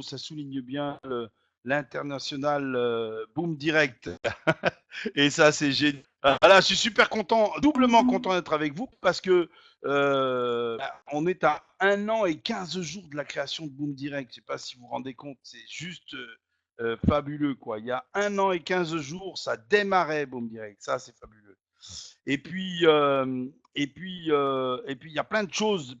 ça souligne bien l'international Boom Direct. Et ça, c'est génial. Voilà, je suis super content, doublement content d'être avec vous parce que on est à 1 an et 15 jours de la création de Boom Direct. Je ne sais pas si vous vous rendez compte, c'est juste fabuleux, quoi. Il y a 1 an et 15 jours, ça démarrait Boom Direct. Ça, c'est fabuleux. Et puis, il y a plein de choses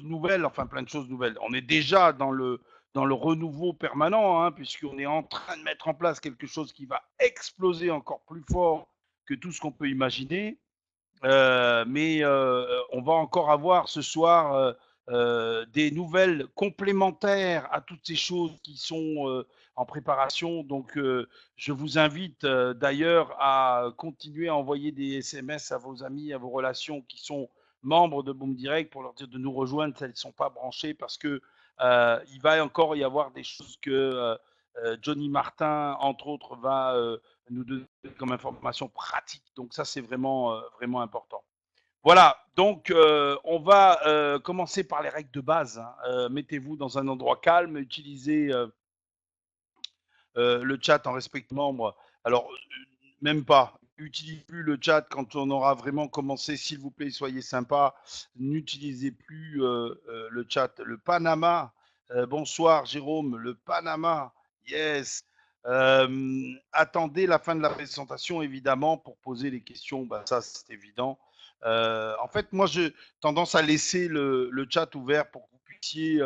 nouvelles, enfin plein de choses nouvelles. On est déjà dans le renouveau permanent, hein, puisqu'on est en train de mettre en place quelque chose qui va exploser encore plus fort que tout ce qu'on peut imaginer. Mais on va encore avoir ce soir des nouvelles complémentaires à toutes ces choses qui sont en préparation. Donc, je vous invite d'ailleurs à continuer à envoyer des SMS à vos amis, à vos relations qui sont membres de Boom Direct pour leur dire de nous rejoindre si elles ne sont pas branchées parce que il va encore y avoir des choses que Johnny Martin, entre autres, va nous donner comme information pratique. Donc ça, c'est vraiment, vraiment important. Voilà, donc on va commencer par les règles de base, hein. Mettez-vous dans un endroit calme, utilisez le chat en respect membre. Alors, même pas. Utilisez plus le chat quand on aura vraiment commencé. S'il vous plaît, soyez sympa. N'utilisez plus le chat. Le Panama. Bonsoir, Jérôme. Le Panama. Yes. Attendez la fin de la présentation, évidemment, pour poser les questions. Ben, ça, c'est évident. En fait, moi, j'ai tendance à laisser le chat ouvert pour que vous puissiez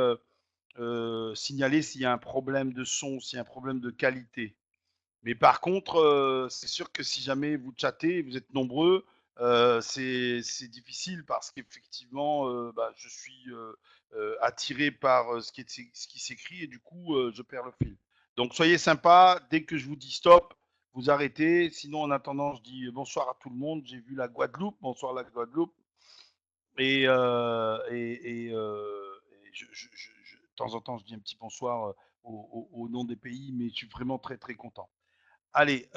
signaler s'il y a un problème de son, s'il y a un problème de qualité. Mais par contre, c'est sûr que si jamais vous chattez, vous êtes nombreux, c'est difficile parce qu'effectivement, je suis attiré par ce qui s'écrit et du coup, je perds le fil. Donc soyez sympa, dès que je vous dis stop, vous arrêtez. Sinon, en attendant, je dis bonsoir à tout le monde. J'ai vu la Guadeloupe, bonsoir la Guadeloupe. Et de temps en temps, je dis un petit bonsoir au nom des pays, mais je suis vraiment très très content. Allez,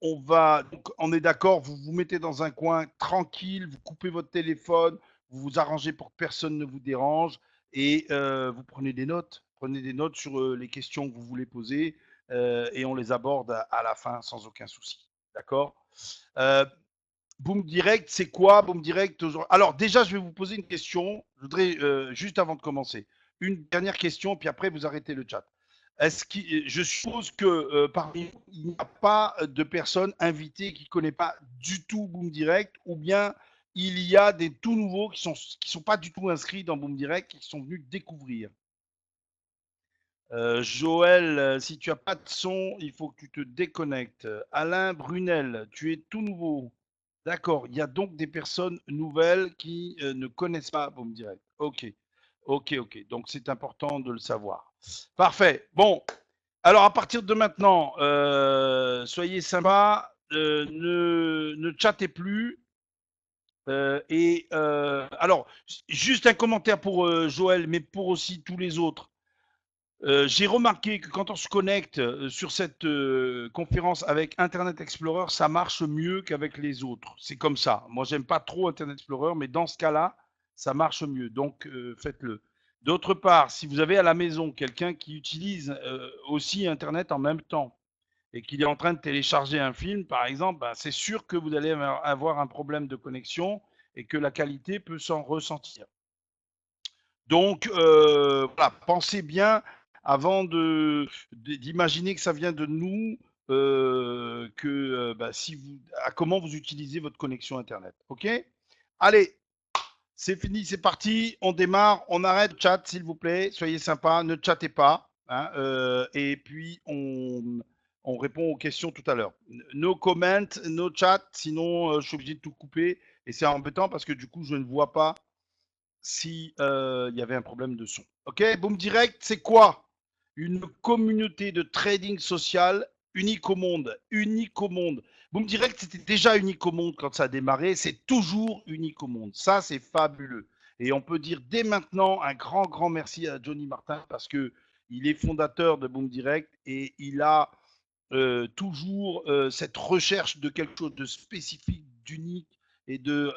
donc, on est d'accord, vous vous mettez dans un coin tranquille, vous coupez votre téléphone, vous vous arrangez pour que personne ne vous dérange et vous prenez des notes sur les questions que vous voulez poser et on les aborde à la fin sans aucun souci. D'accord. euh, Boom Direct, c'est quoi Boom Direct aujourd'hui? Alors déjà, je vais vous poser une question. Je voudrais, juste avant de commencer, une dernière question, puis après, vous arrêtez le chat. Je suppose que parmi nous, il n'y a pas de personnes invitées qui ne connaissent pas du tout Boom Direct, ou bien il y a des tout nouveaux qui sont pas du tout inscrits dans Boom Direct, qui sont venus découvrir. Joël, si tu n'as pas de son, il faut que tu te déconnectes. Alain Brunel, tu es tout nouveau. D'accord, il y a donc des personnes nouvelles qui ne connaissent pas Boom Direct. Ok, ok, ok. Donc c'est important de le savoir. Parfait. Bon, alors à partir de maintenant, soyez sympa, ne chattez plus. Alors, juste un commentaire pour Joël, mais pour aussi tous les autres. J'ai remarqué que quand on se connecte sur cette conférence avec Internet Explorer, ça marche mieux qu'avec les autres. C'est comme ça. Moi, j'aime pas trop Internet Explorer, mais dans ce cas-là, ça marche mieux. Donc, faites-le. D'autre part, si vous avez à la maison quelqu'un qui utilise aussi Internet en même temps et qu'il est en train de télécharger un film, par exemple, ben, c'est sûr que vous allez avoir un problème de connexion et que la qualité peut s'en ressentir. Donc, voilà, pensez bien avant d'imaginer que ça vient de nous, à comment vous utilisez votre connexion Internet. OK? Allez, c'est fini, c'est parti. On démarre. On arrête le chat, s'il vous plaît. Soyez sympa, ne chattez pas, hein, et puis, on répond aux questions tout à l'heure. No comment, no chat, sinon je suis obligé de tout couper. Et c'est embêtant parce que du coup, je ne vois pas si il y avait un problème de son. Ok, Boom Direct, c'est quoi? Une communauté de trading social unique au monde. Unique au monde. Boom Direct, c'était déjà unique au monde quand ça a démarré. C'est toujours unique au monde. Ça, c'est fabuleux. Et on peut dire dès maintenant un grand, grand merci à Johnny Martin parce que il est fondateur de Boom Direct et il a toujours cette recherche de quelque chose de spécifique, d'unique et de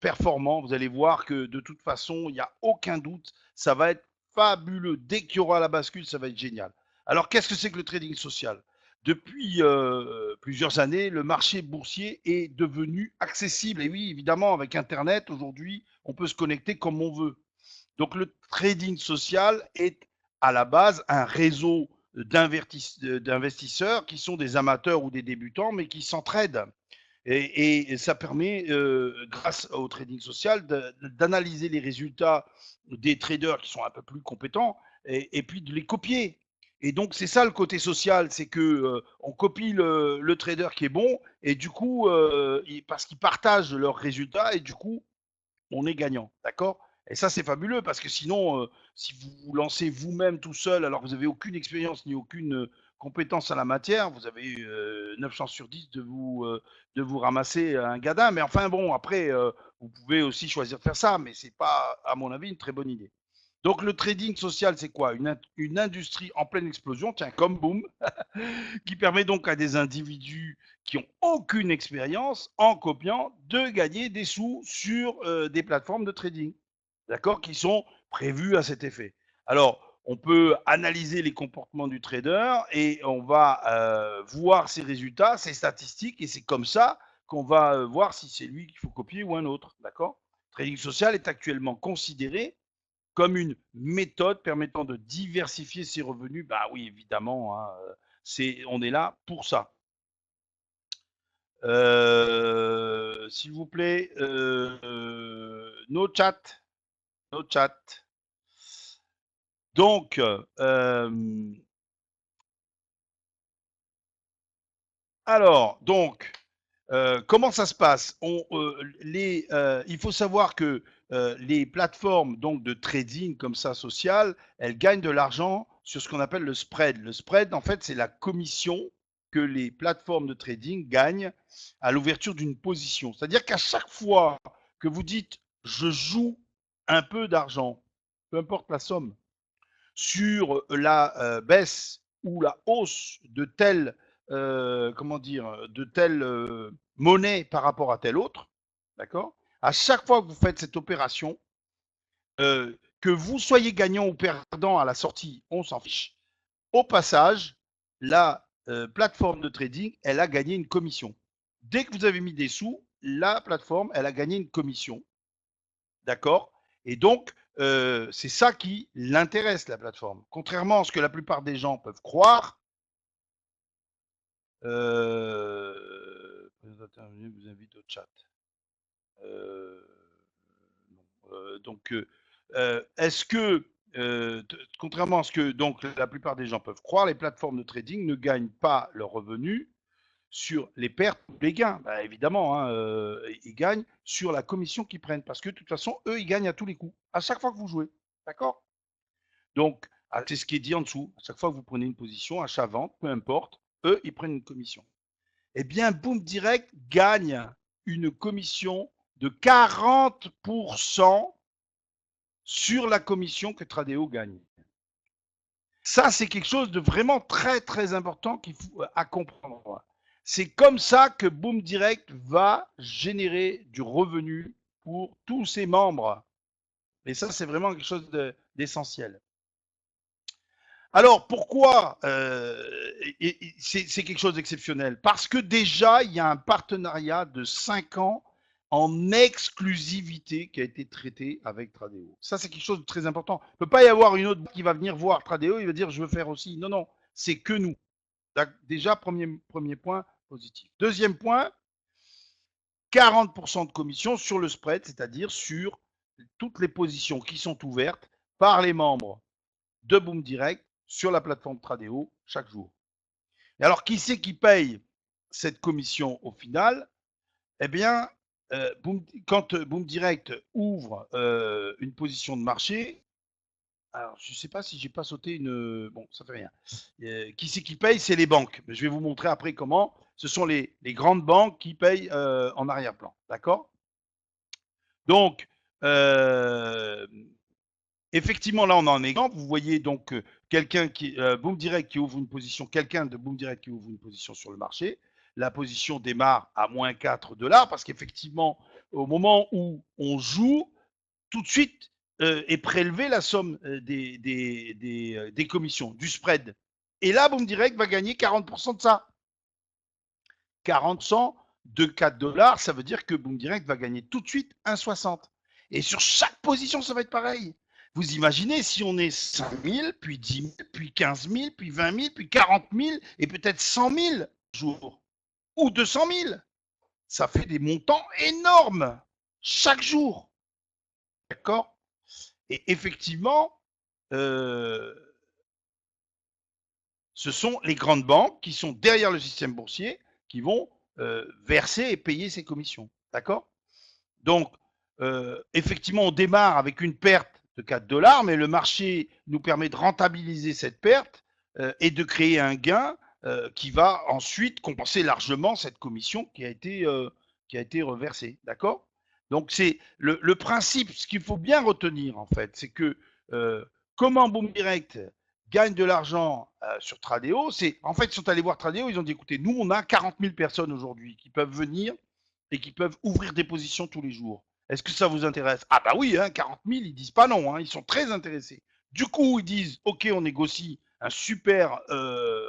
performant, vous allez voir que de toute façon, il n'y a aucun doute, ça va être fabuleux. Dès qu'il y aura la bascule, ça va être génial. Alors, qu'est-ce que c'est que le trading social? Depuis plusieurs années, le marché boursier est devenu accessible. Et oui, évidemment, avec Internet, aujourd'hui, on peut se connecter comme on veut. Donc, le trading social est à la base un réseau d'investisseurs qui sont des amateurs ou des débutants, mais qui s'entraident. Et ça permet, grâce au trading social, d'analyser les résultats des traders qui sont un peu plus compétents et puis de les copier. Et donc, c'est ça le côté social, c'est que on copie le trader qui est bon et du coup, parce qu'ils partagent leurs résultats et du coup, on est gagnant, d'accord? Et ça, c'est fabuleux parce que sinon, si vous vous lancez vous-même tout seul, alors que vous n'avez aucune expérience ni aucune compétence en la matière, vous avez 9 chances sur 10 de vous ramasser un gadin. Mais enfin, bon, après, vous pouvez aussi choisir de faire ça, mais c'est pas, à mon avis, une très bonne idée. Donc, le trading social, c'est quoi? Une industrie en pleine explosion, tiens, comme Boom, qui permet donc à des individus qui ont aucune expérience, en copiant, de gagner des sous sur des plateformes de trading, d'accord, qui sont prévues à cet effet. Alors, on peut analyser les comportements du trader et on va voir ses résultats, ses statistiques, et c'est comme ça qu'on va voir si c'est lui qu'il faut copier ou un autre, d'accord? Trading social est actuellement considéré comme une méthode permettant de diversifier ses revenus. Bah oui, évidemment, hein, on est là pour ça. S'il vous plaît, no chat, no chat. Donc, alors, donc, comment ça se passe? Il faut savoir que les plateformes donc de trading comme ça social, elles gagnent de l'argent sur ce qu'on appelle le spread. Le spread, en fait, c'est la commission que les plateformes de trading gagnent à l'ouverture d'une position. C'est-à-dire qu'à chaque fois que vous dites je joue un peu d'argent, peu importe la somme, sur la baisse ou la hausse de telle, comment dire, de telle monnaie par rapport à telle autre, d'accord? À chaque fois que vous faites cette opération, que vous soyez gagnant ou perdant à la sortie, on s'en fiche. Au passage, la plateforme de trading, elle a gagné une commission. Dès que vous avez mis des sous, la plateforme, elle a gagné une commission. D'accord? Et donc, c'est ça qui l'intéresse, la plateforme. Contrairement à ce que la plupart des gens peuvent croire, vous invite au chat. Donc, est-ce que, contrairement à ce que donc la plupart des gens peuvent croire, les plateformes de trading ne gagnent pas leurs revenus sur les pertes ou les gains. Bah, évidemment, hein, ils gagnent sur la commission qu'ils prennent parce que de toute façon, eux, ils gagnent à tous les coups, à chaque fois que vous jouez. D'accord? Donc, c'est ce qui est dit en dessous. À chaque fois que vous prenez une position, achat-vente, peu importe, eux, ils prennent une commission. Eh bien, Boom Direct gagne une commission de 40% sur la commission que Tradeo gagne. Ça, c'est quelque chose de vraiment très, très important qu'il faut à comprendre. C'est comme ça que Boom Direct va générer du revenu pour tous ses membres. Et ça, c'est vraiment quelque chose d'essentiel. Alors, pourquoi c'est quelque chose d'exceptionnel? Parce que déjà, il y a un partenariat de 5 ans en exclusivité qui a été traité avec Tradeo. Ça, c'est quelque chose de très important. Il ne peut pas y avoir une autre qui va venir voir Tradeo, il va dire je veux faire aussi. Non, non, c'est que nous. Déjà, premier point positif. Deuxième point, 40% de commission sur le spread, c'est-à-dire sur toutes les positions qui sont ouvertes par les membres de Boom Direct sur la plateforme Tradeo chaque jour. Et alors, qui c'est qui paye cette commission au final? Eh bien, quand Boom Direct ouvre une position de marché, alors je ne sais pas si j'ai pas sauté une. Bon, ça fait rien. Qui c'est qui paye? C'est les banques. Je vais vous montrer après comment. Ce sont les grandes banques qui payent en arrière-plan. D'accord? Donc, effectivement, là, on a un exemple. Vous voyez donc quelqu'un qui Boom Direct qui ouvre une position, quelqu'un de Boom Direct qui ouvre une position sur le marché. la position démarre à moins 4 $, parce qu'effectivement, au moment où on joue, tout de suite est prélevée la somme des commissions, du spread. Et là, Boom Direct va gagner 40% de ça. 40% de 4 $, ça veut dire que Boom Direct va gagner tout de suite 1,60. Et sur chaque position, ça va être pareil. Vous imaginez si on est 5 000, puis 10 000, puis 15 000, puis 20 000, puis 40 000, et peut-être 100 000 jours, ou 200 000. Ça fait des montants énormes chaque jour. D'accord? Et effectivement, ce sont les grandes banques qui sont derrière le système boursier qui vont verser et payer ces commissions. D'accord? Donc, effectivement, on démarre avec une perte de 4 $, mais le marché nous permet de rentabiliser cette perte et de créer un gain qui va ensuite compenser largement cette commission qui a été reversée. D'accord? Donc, c'est le principe, ce qu'il faut bien retenir, en fait, c'est que comment Boom Direct gagne de l'argent sur Tradeo, c'est, en fait, ils sont allés voir Tradeo, ils ont dit, écoutez, nous, on a 40 000 personnes aujourd'hui qui peuvent venir et qui peuvent ouvrir des positions tous les jours. Est-ce que ça vous intéresse? Ah bah oui, hein, 40 000, ils disent pas non, hein, ils sont très intéressés. Du coup, ils disent, OK, on négocie un super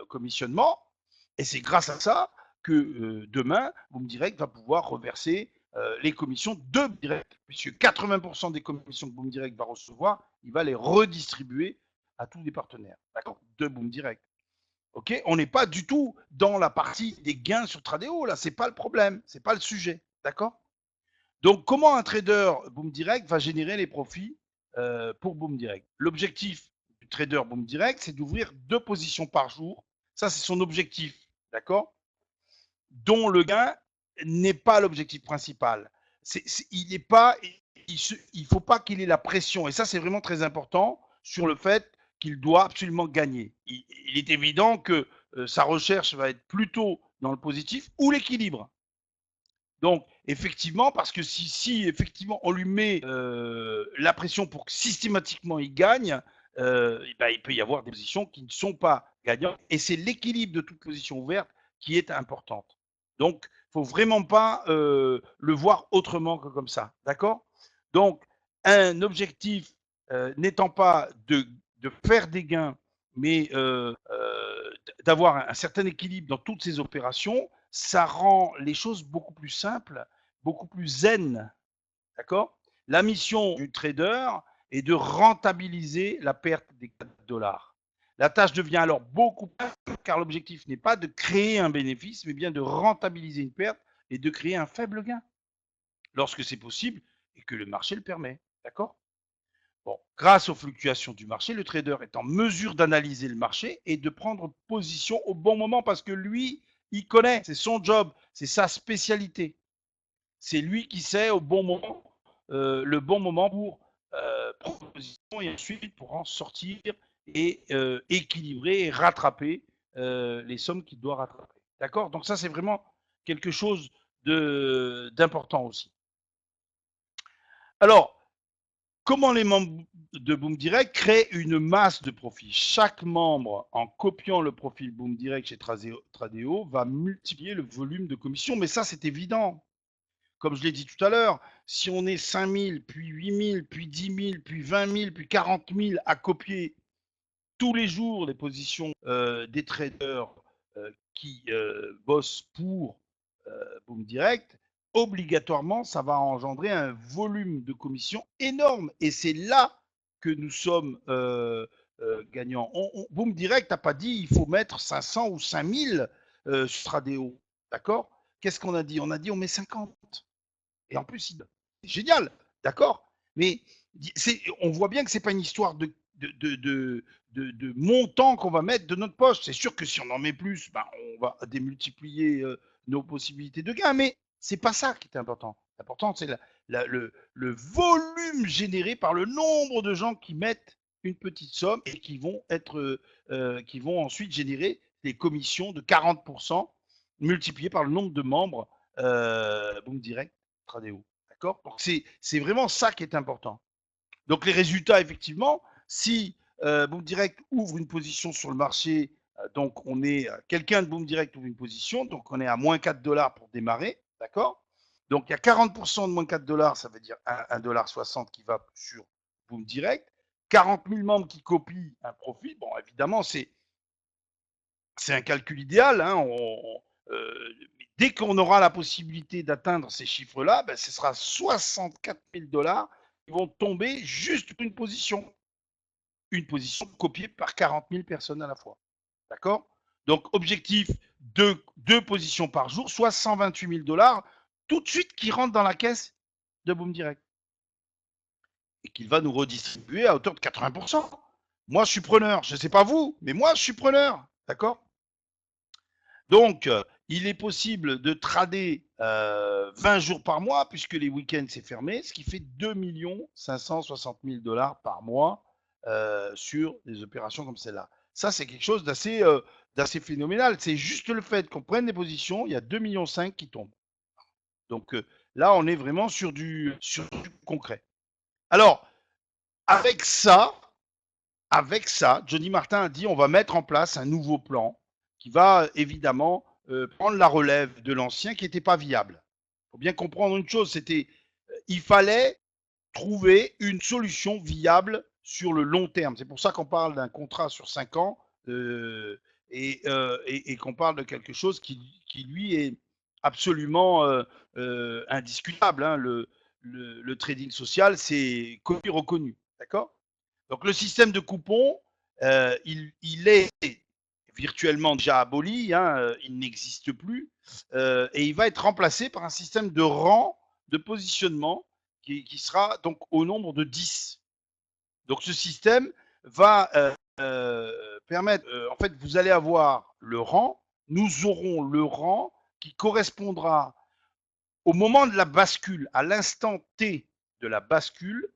commissionnement, et c'est grâce à ça que demain, Boom Direct va pouvoir reverser les commissions de Boom Direct, puisque 80% des commissions que Boom Direct va recevoir, il va les redistribuer à tous les partenaires, d'accord, de Boom Direct. Ok, on n'est pas du tout dans la partie des gains sur Tradeo, là, c'est pas le problème, c'est pas le sujet, d'accord? Donc, comment un trader Boom Direct va générer les profits pour Boom Direct? L'objectif du trader Boom Direct, c'est d'ouvrir 2 positions par jour. Ça, c'est son objectif, d'accord? Dont le gain n'est pas l'objectif principal. Il n'est pas, il faut pas qu'il ait la pression. Et ça, c'est vraiment très important sur le fait qu'il doit absolument gagner. Il est évident que sa recherche va être plutôt dans le positif ou l'équilibre. Donc, effectivement, parce que si effectivement on lui met la pression pour que systématiquement il gagne, ben, il peut y avoir des positions qui ne sont pas gagnantes. Et c'est l'équilibre de toute position ouverte qui est importante. Donc, il ne faut vraiment pas le voir autrement que comme ça. D'accord? Donc, un objectif n'étant pas de faire des gains, mais d'avoir un certain équilibre dans toutes ces opérations, ça rend les choses beaucoup plus simples, beaucoup plus zen. D'accord? La mission du trader est de rentabiliser la perte des 4 $. La tâche devient alors beaucoup plus simple car l'objectif n'est pas de créer un bénéfice, mais bien de rentabiliser une perte et de créer un faible gain lorsque c'est possible et que le marché le permet. D'accord? Bon, grâce aux fluctuations du marché, le trader est en mesure d'analyser le marché et de prendre position au bon moment parce que lui, il connaît, c'est son job, c'est sa spécialité. C'est lui qui sait au bon moment, le bon moment pour prendre position et ensuite pour en sortir et équilibrer et rattraper les sommes qu'il doit rattraper. D'accord? Donc ça, c'est vraiment quelque chose d'important aussi. Alors, comment les membres de Boom Direct créent une masse de profit? Chaque membre, en copiant le profil Boom Direct chez Tradeo, va multiplier le volume de commission. Mais ça, c'est évident. Comme je l'ai dit tout à l'heure, si on est 5 000, puis 8 000, puis 10 000, puis 20 000, puis 40 000 à copier tous les jours les positions des traders qui bossent pour Boom Direct, obligatoirement, ça va engendrer un volume de commission énorme. Et c'est là que nous sommes gagnants. Boom Direct n'a pas dit il faut mettre 500 ou 5000 sur Tradeo. D'accord? Qu'est-ce qu'on a dit? On a dit on met 50. Et en plus, c'est génial. D'accord? Mais on voit bien que ce n'est pas une histoire de montant qu'on va mettre de notre poche. C'est sûr que si on en met plus, ben, on va démultiplier nos possibilités de gain, mais c'est pas ça qui est important. L'important, c'est le volume généré par le nombre de gens qui mettent une petite somme et qui vont ensuite générer des commissions de 40% multipliées par le nombre de membres Boom Direct Tradeo. D'accord? Donc c'est vraiment ça qui est important. Donc les résultats, effectivement, si Boom Direct ouvre une position sur le marché Donc, on est quelqu'un de Boom Direct ouvre une position, donc on est à moins 4 $ pour démarrer, d'accord? Donc, il y a 40% de moins 4 $, ça veut dire 1,60 $ qui va sur Boom Direct. 40 000 membres qui copient un profit. Bon, évidemment, c'est un calcul idéal. Hein, dès qu'on aura la possibilité d'atteindre ces chiffres-là, ben, ce sera 64 000 $ qui vont tomber juste pour une position. Une position copiée par 40 000 personnes à la fois. D'accord? Donc, objectif, deux positions par jour, soit 128 000 $ tout de suite qui rentrent dans la caisse de Boom Direct. Et qu'il va nous redistribuer à hauteur de 80%. Moi, je suis preneur. Je ne sais pas vous, mais moi, je suis preneur. D'accord? Donc, il est possible de trader 20 jours par mois, puisque les week-ends, c'est fermé, ce qui fait 2 560 000 $ par mois sur des opérations comme celle-là. Ça, c'est quelque chose d'assez phénoménal. C'est juste le fait qu'on prenne des positions, il y a 2,5 millions qui tombent. Donc là, on est vraiment sur du concret. Alors, avec ça, Johnny Martin a dit on va mettre en place un nouveau plan qui va évidemment prendre la relève de l'ancien qui n'était pas viable. Il faut bien comprendre une chose, il fallait trouver une solution viable sur le long terme. C'est pour ça qu'on parle d'un contrat sur 5 ans et qu'on parle de quelque chose qui lui est absolument indiscutable. Hein. Le trading social, c'est connu, reconnu. D'accord? Donc le système de coupons, il est virtuellement déjà aboli, hein, il n'existe plus, et il va être remplacé par un système de rang de positionnement qui sera donc au nombre de 10. Donc ce système va permettre, en fait, vous allez avoir le rang, nous aurons le rang qui correspondra au moment de la bascule, à l'instant T de la bascule.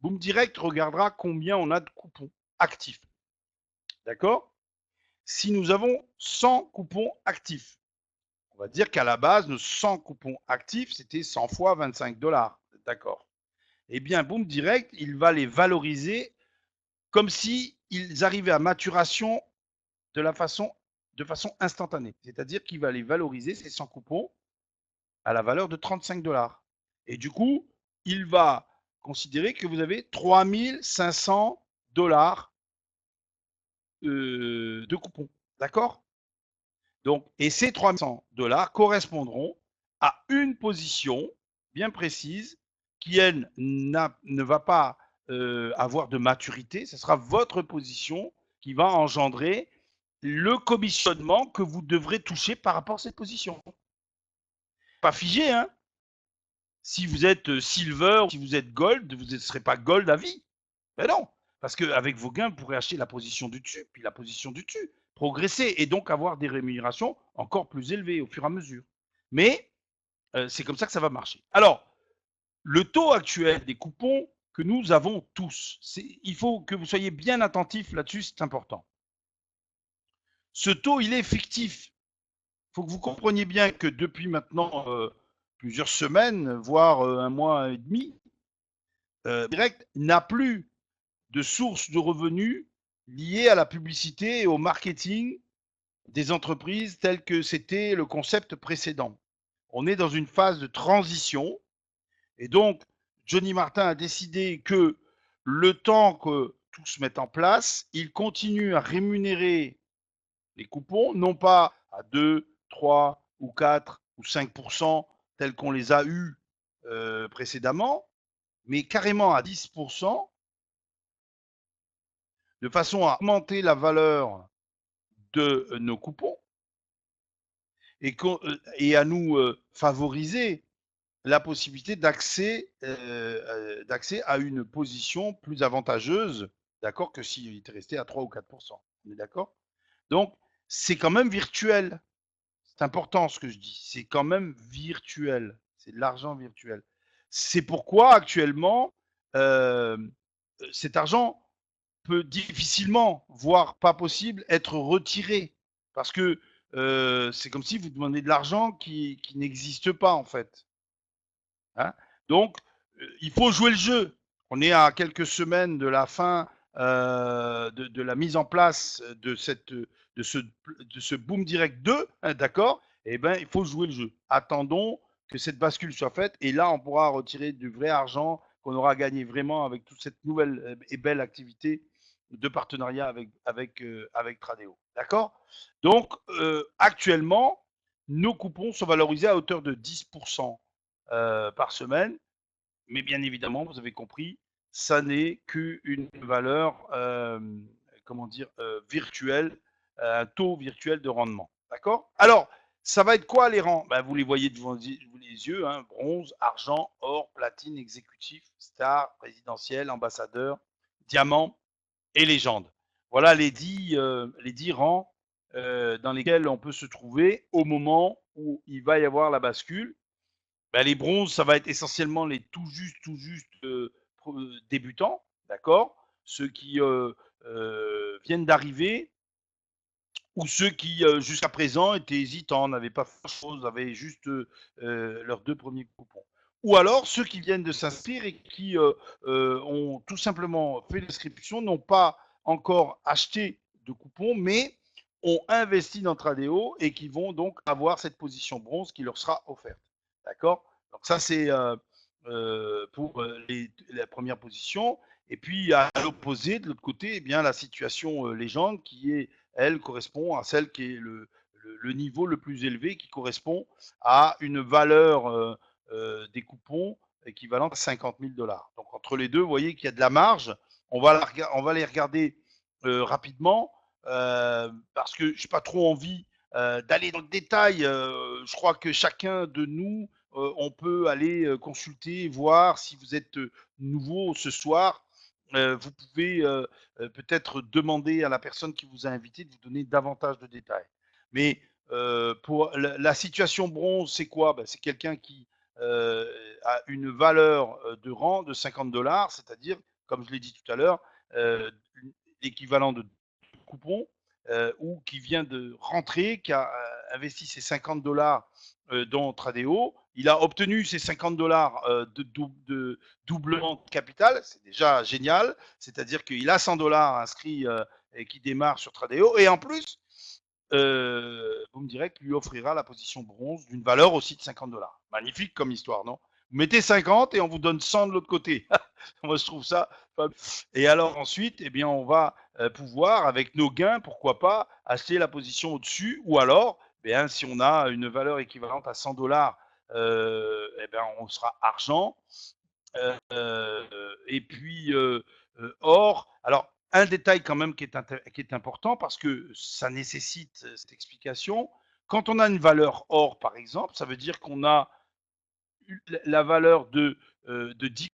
Boom Direct regardera combien on a de coupons actifs. D'accord? Si nous avons 100 coupons actifs, on va dire qu'à la base, nos 100 coupons actifs, c'était 100 fois 25 $. D'accord? Eh bien, Boom Direct, il va les valoriser comme si ils arrivaient à maturation de façon instantanée. C'est-à-dire qu'il va les valoriser, ces 100 coupons, à la valeur de 35 $. Et du coup, il va considérer que vous avez 3 500 $ de coupons. D'accord? Donc, et ces 300 $ correspondront à une position bien précise qui, elle, ne va pas avoir de maturité. Ce sera votre position qui va engendrer le commissionnement que vous devrez toucher par rapport à cette position. Pas figé, hein? Si vous êtes silver, si vous êtes gold, vous ne serez pas gold à vie. Mais non, parce qu'avec vos gains, vous pourrez acheter la position du dessus, puis la position du dessus, progresser et donc avoir des rémunérations encore plus élevées au fur et à mesure. Mais c'est comme ça que ça va marcher. Alors, le taux actuel des coupons que nous avons tous, il faut que vous soyez bien attentifs là-dessus, c'est important. Ce taux, il est fictif. Il faut que vous compreniez bien que depuis maintenant plusieurs semaines, voire un mois et demi, Direct n'a plus de source de revenus liées à la publicité et au marketing des entreprises telles que c'était le concept précédent. On est dans une phase de transition et donc Johnny Martin a décidé que le temps que tout se mette en place, il continue à rémunérer les coupons, non pas à 2, 3 ou 4 ou 5% tels qu'on les a eus précédemment, mais carrément à 10%, de façon à augmenter la valeur de nos coupons et à nous favoriser la possibilité d'accès à une position plus avantageuse, d'accord, que s'il était resté à 3 ou 4%. On est d'accord? Donc, c'est quand même virtuel. C'est important ce que je dis. C'est quand même virtuel. C'est de l'argent virtuel. C'est pourquoi actuellement, cet argent peut difficilement, voire pas possible, être retiré. Parce que c'est comme si vous demandez de l'argent qui n'existe pas en fait. Hein. Donc, il faut jouer le jeu. On est à quelques semaines de la fin de la mise en place de ce Boom Direct 2, hein, d'accord? Eh ben, il faut jouer le jeu. Attendons que cette bascule soit faite et là, on pourra retirer du vrai argent qu'on aura gagné vraiment avec toute cette nouvelle et belle activité de partenariat avec Tradeo. D'accord? Donc, actuellement, nos coupons sont valorisés à hauteur de 10% par semaine. Mais bien évidemment, vous avez compris, ça n'est qu'une valeur, comment dire, virtuelle, un taux virtuel de rendement. D'accord? Alors, ça va être quoi les rangs? Ben, vous les voyez devant les yeux, hein, bronze, argent, or, platine, exécutif, star, présidentiel, ambassadeur, diamant et légende. Voilà les 10 rangs dans lesquels on peut se trouver au moment où il va y avoir la bascule. Ben, les bronzes, ça va être essentiellement les tout juste débutants, d'accord? Ceux qui viennent d'arriver ou ceux qui, jusqu'à présent, étaient hésitants, n'avaient pas fait chose, avaient juste leurs 2 premiers coupons. Ou alors ceux qui viennent de s'inscrire et qui ont tout simplement fait l'inscription, n'ont pas encore acheté de coupons, mais ont investi dans Tradeo et qui vont donc avoir cette position bronze qui leur sera offerte. D'accord? Donc ça, c'est pour la première position. Et puis à l'opposé, de l'autre côté, eh bien, la situation légende qui est, elle, correspond à celle qui est le niveau le plus élevé, qui correspond à une valeur des coupons équivalente à 50 000 dollars. Donc entre les deux, vous voyez qu'il y a de la marge. On va les regarder rapidement parce que je n'ai pas trop envie d'aller dans le détail. Je crois que chacun de nous, on peut aller consulter, voir si vous êtes nouveau ce soir. Vous pouvez peut-être demander à la personne qui vous a invité de vous donner davantage de détails. Mais pour la situation bronze, c'est quoi? Ben, c'est quelqu'un qui a une valeur de rang de 50 dollars, c'est-à-dire, comme je l'ai dit tout à l'heure, l'équivalent de coupons, ou qui vient de rentrer, qui a investi ses 50 dollars dans Tradeo. Il a obtenu ses 50 dollars de doublement de capital, c'est déjà génial. C'est-à-dire qu'il a 100 dollars inscrits et qui démarre sur Tradeo. Et en plus, Boom Direct lui offrira la position bronze d'une valeur aussi de 50 dollars. Magnifique comme histoire, non? Vous mettez 50 et on vous donne 100 de l'autre côté. Moi, je trouve ça. Et alors ensuite, eh bien, on va pouvoir, avec nos gains, pourquoi pas, acheter la position au-dessus, ou alors, eh bien, si on a une valeur équivalente à 100 dollars, eh bien, on sera argent. Et puis, or, alors, un détail quand même qui est important parce que ça nécessite cette explication. Quand on a une valeur or, par exemple, ça veut dire qu'on a la valeur de 10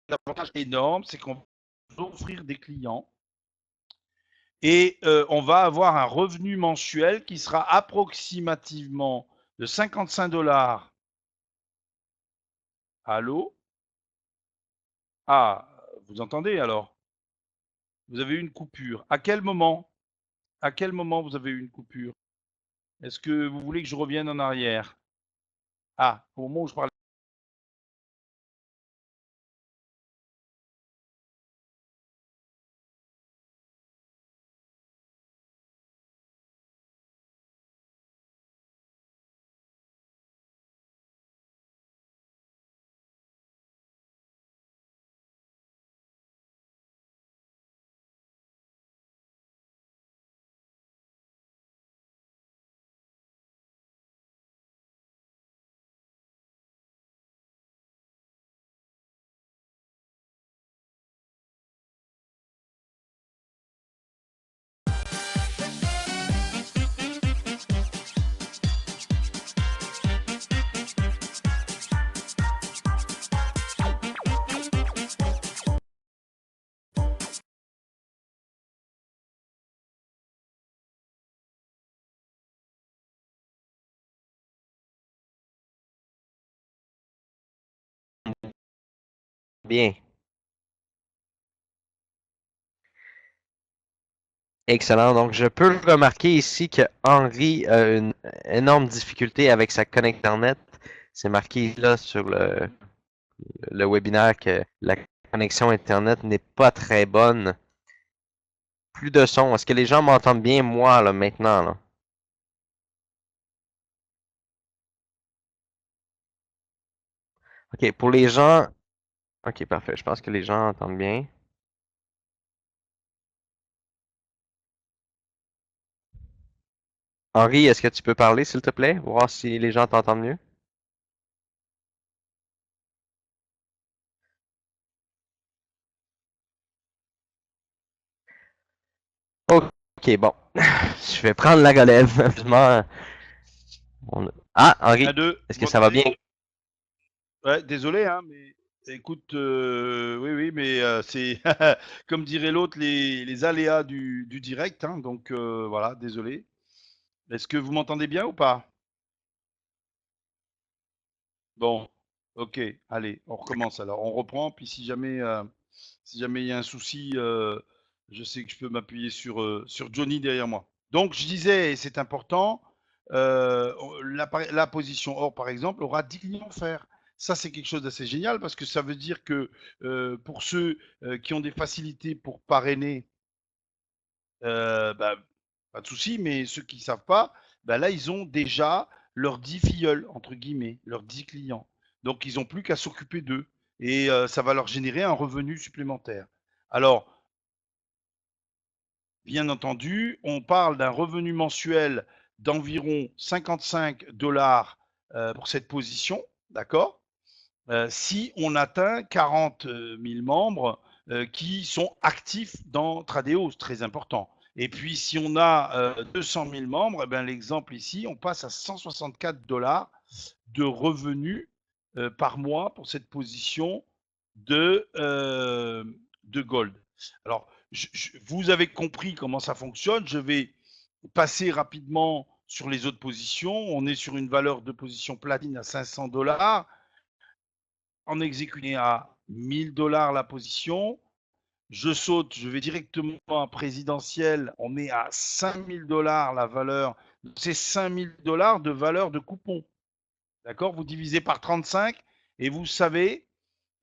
l'avantage énorme, c'est qu'on va offrir des clients et on va avoir un revenu mensuel qui sera approximativement de 55 dollars. Allô? Ah, vous entendez alors? Vous avez eu une coupure. À quel moment? À quel moment vous avez eu une coupure? Est-ce que vous voulez que je revienne en arrière? Ah, au moment où je parlais. Bien. Excellent. Donc, je peux remarquer ici que Henri a une énorme difficulté avec sa connexion Internet. C'est marqué là sur le webinaire que la connexion Internet n'est pas très bonne. Plus de son. Est-ce que les gens m'entendent bien, moi, là, maintenant, là? OK, pour les gens. OK, parfait. Je pense que les gens entendent bien. Henri, est-ce que tu peux parler, s'il te plaît? Voir si les gens t'entendent mieux. OK, bon. Je vais prendre la relève. Ah, Un, Henri, deux, est-ce vous que ça va bien? m'entendez? Ouais, désolé, hein, mais écoute, oui, oui, mais c'est comme dirait l'autre, les aléas du direct, hein, donc voilà, désolé. Est-ce que vous m'entendez bien ou pas? Bon, ok, allez, on recommence alors. On reprend, puis si jamais il y a un souci, je sais que je peux m'appuyer sur Johnny derrière moi. Donc, je disais, et c'est important, la position or, par exemple, aura 10 clients offerts. Ça, c'est quelque chose d'assez génial parce que ça veut dire que pour ceux qui ont des facilités pour parrainer, bah, pas de souci, mais ceux qui ne savent pas, bah là, ils ont déjà leurs 10 filleuls, entre guillemets, leurs 10 clients. Donc, ils n'ont plus qu'à s'occuper d'eux. Et ça va leur générer un revenu supplémentaire. Alors, bien entendu, on parle d'un revenu mensuel d'environ 55 dollars pour cette position, d'accord? Si on atteint 40 000 membres qui sont actifs dans Tradeo, c'est très important. Et puis, si on a 200 000 membres, eh ben, l'exemple ici, on passe à 164 dollars de revenus par mois pour cette position de Gold. Alors, vous avez compris comment ça fonctionne. Je vais passer rapidement sur les autres positions. On est sur une valeur de position platine à 500 dollars. En exécuté à 1000 dollars la position. Je saute, je vais directement à présidentiel. On est à 5000 dollars la valeur. C'est 5000 dollars de valeur de coupon. D'accord? Vous divisez par 35 et vous savez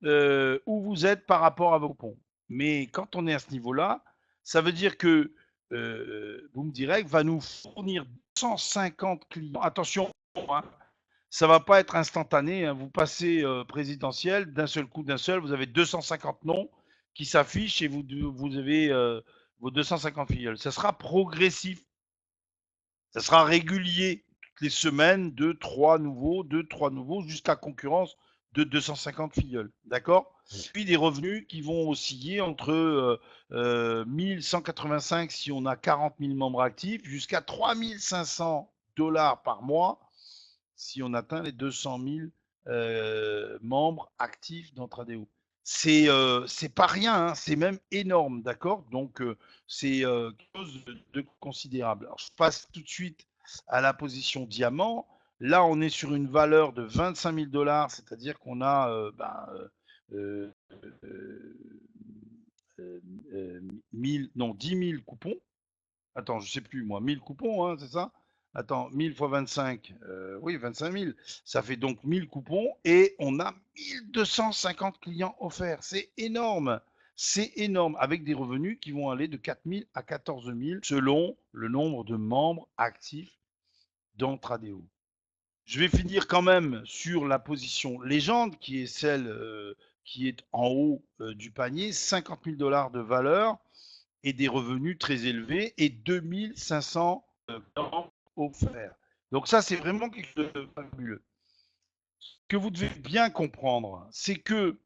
où vous êtes par rapport à vos coupons. Mais quand on est à ce niveau-là, ça veut dire que Boom Direct va nous fournir 150 clients. Attention, hein, ça va pas être instantané, hein. Vous passez présidentiel, d'un seul coup, vous avez 250 noms qui s'affichent et vous avez vos 250 filleuls. Ça sera progressif, ça sera régulier. Toutes les semaines, deux, trois nouveaux, jusqu'à concurrence de 250 filleuls. D'accord? Puis des revenus qui vont osciller entre 1185 si on a 40 000 membres actifs, jusqu'à 3500 dollars par mois si on atteint les 200 000 membres actifs dans Tradeo. C'est pas rien, hein, c'est même énorme, d'accord? Donc c'est quelque chose de considérable. Alors, je passe tout de suite à la position diamant. Là, on est sur une valeur de 25 000 dollars, c'est-à-dire qu'on a euh, euh, 1000, non, 10 000 coupons. Attends, je sais plus moi, 1000 coupons, hein, c'est ça? Attends, 1000 fois 25, oui, 25 000. Ça fait donc 1000 coupons et on a 1250 clients offerts. C'est énorme. C'est énorme, avec des revenus qui vont aller de 4 000 à 14 000 selon le nombre de membres actifs dans Tradeo. Je vais finir quand même sur la position légende, qui est celle qui est en haut du panier, 50 000 dollars de valeur et des revenus très élevés et 2500 clients offerts. Donc ça, c'est vraiment quelque chose de fabuleux. Ce que vous devez bien comprendre, c'est que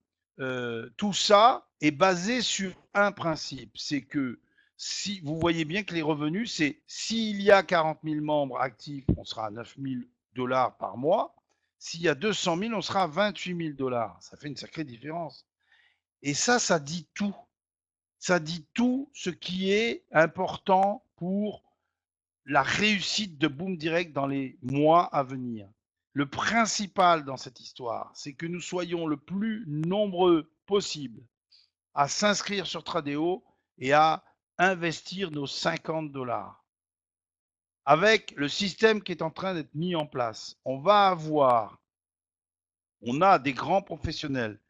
tout ça est basé sur un principe, c'est que si vous voyez bien que les revenus, c'est s'il y a 40 000 membres actifs, on sera à 9 000 dollars par mois. S'il y a 200 000, on sera à 28 000 dollars. Ça fait une sacrée différence. Et ça dit tout. Ça dit tout ce qui est important pour la réussite de Boom Direct dans les mois à venir. Le principal dans cette histoire, c'est que nous soyons le plus nombreux possible à s'inscrire sur Tradeo et à investir nos 50 $. Avec le système qui est en train d'être mis en place, on a des grands professionnels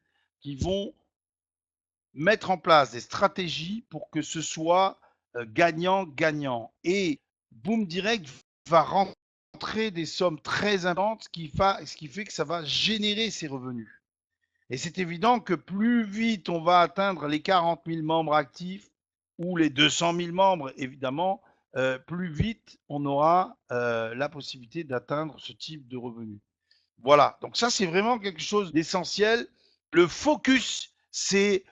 qui vont mettre en place des stratégies pour que ce soit gagnant-gagnant. Et Boom Direct va rentrer des sommes très importantes, ce qui fait que ça va générer ces revenus. Et c'est évident que plus vite on va atteindre les 40 000 membres actifs ou les 200 000 membres, évidemment, plus vite on aura la possibilité d'atteindre ce type de revenus. Voilà, donc ça c'est vraiment quelque chose d'essentiel. Le focus, c'est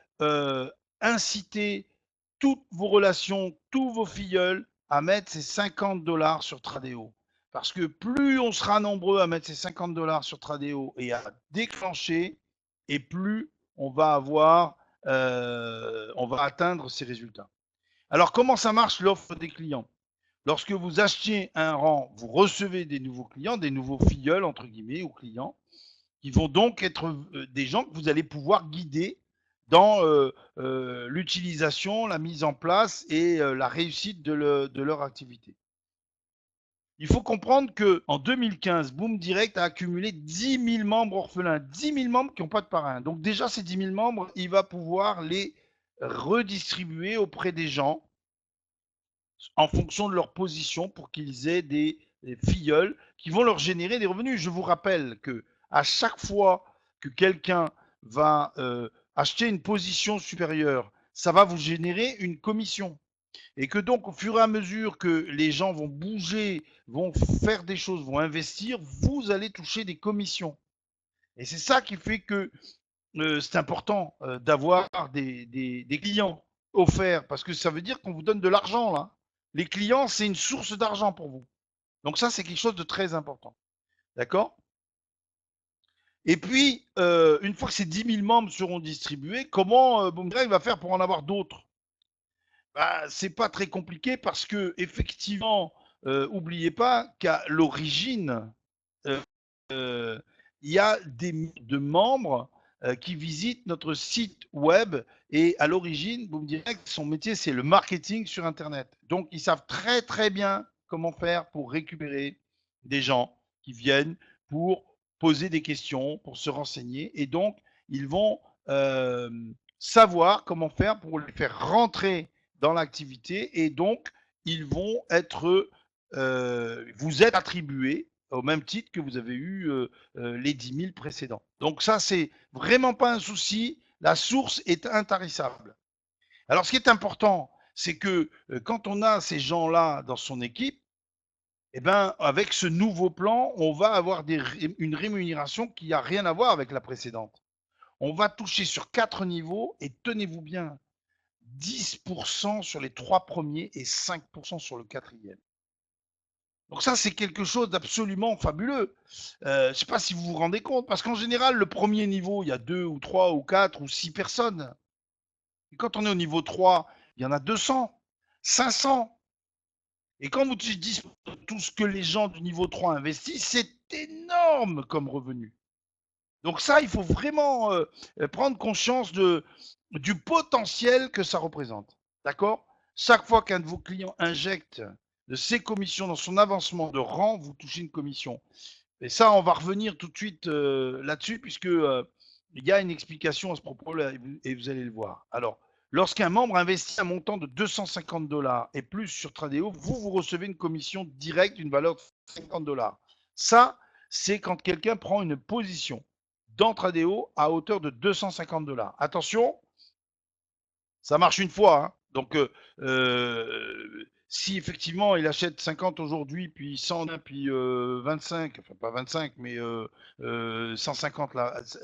inciter toutes vos relations, tous vos filleuls à mettre ces 50 $ sur Tradeo. Parce que plus on sera nombreux à mettre ces 50 $ sur Tradeo et à déclencher, et plus on va atteindre ces résultats. Alors comment ça marche l'offre des clients? Lorsque vous achetez un rang, vous recevez des nouveaux clients, des nouveaux filleuls entre guillemets ou clients, qui vont donc être des gens que vous allez pouvoir guider dans l'utilisation, la mise en place et la réussite de leur activité. Il faut comprendre qu'en 2015, Boom Direct a accumulé 10 000 membres orphelins, 10 000 membres qui n'ont pas de parrain. Donc déjà, ces 10 000 membres, il va pouvoir les redistribuer auprès des gens en fonction de leur position pour qu'ils aient des filleuls qui vont leur générer des revenus. Je vous rappelle que à chaque fois que quelqu'un va acheter une position supérieure, ça va vous générer une commission. Et que donc, au fur et à mesure que les gens vont bouger, vont faire des choses, vont investir, vous allez toucher des commissions. Et c'est ça qui fait que c'est important d'avoir des clients offerts, parce que ça veut dire qu'on vous donne de l'argent là. Les clients, c'est une source d'argent pour vous. Donc ça, c'est quelque chose de très important. D'accord? Et puis, une fois que ces 10 000 membres seront distribués, comment Boom Direct va faire pour en avoir d'autres? Bah, c'est pas très compliqué parce que effectivement, oubliez pas qu'à l'origine, euh, euh, il y a de membres qui visitent notre site web et à l'origine, Boom Direct, son métier c'est le marketing sur Internet. Donc ils savent très très bien comment faire pour récupérer des gens qui viennent pour poser des questions, pour se renseigner et donc ils vont euh, savoir comment faire pour les faire rentrer dans l'activité et donc ils vont vous êtes attribués au même titre que vous avez eu les 10 000 précédents. Donc ça, c'est vraiment pas un souci. La source est intarissable. Alors, ce qui est important, c'est que quand on a ces gens-là dans son équipe, eh ben, avec ce nouveau plan, on va avoir une rémunération qui n'a rien à voir avec la précédente. On va toucher sur 4 niveaux et tenez-vous bien, 10% sur les 3 premiers et 5% sur le 4e. Donc ça, c'est quelque chose d'absolument fabuleux. Je ne sais pas si vous vous rendez compte, parce qu'en général, le premier niveau, il y a 2 ou 3 ou 4 ou 6 personnes. Et quand on est au niveau 3, il y en a 200, 500. Et quand vous dites tout ce que les gens du niveau 3 investissent, c'est énorme comme revenu. Donc ça, il faut vraiment prendre conscience du potentiel que ça représente. D'accord? Chaque fois qu'un de vos clients injecte de ses commissions dans son avancement de rang, vous touchez une commission. Et ça, on va revenir tout de suite là-dessus, puisque il y a une explication à ce propos-là, et vous allez le voir. Alors, lorsqu'un membre investit un montant de 250 $ et plus sur Tradeo, vous recevez une commission directe d'une valeur de 50 $. Ça, c'est quand quelqu'un prend une position dans Tradeo à hauteur de 250 $. Attention, ça marche une fois. Hein. Donc, si effectivement il achète 50 aujourd'hui, puis 100, puis 25, enfin pas 25, mais 150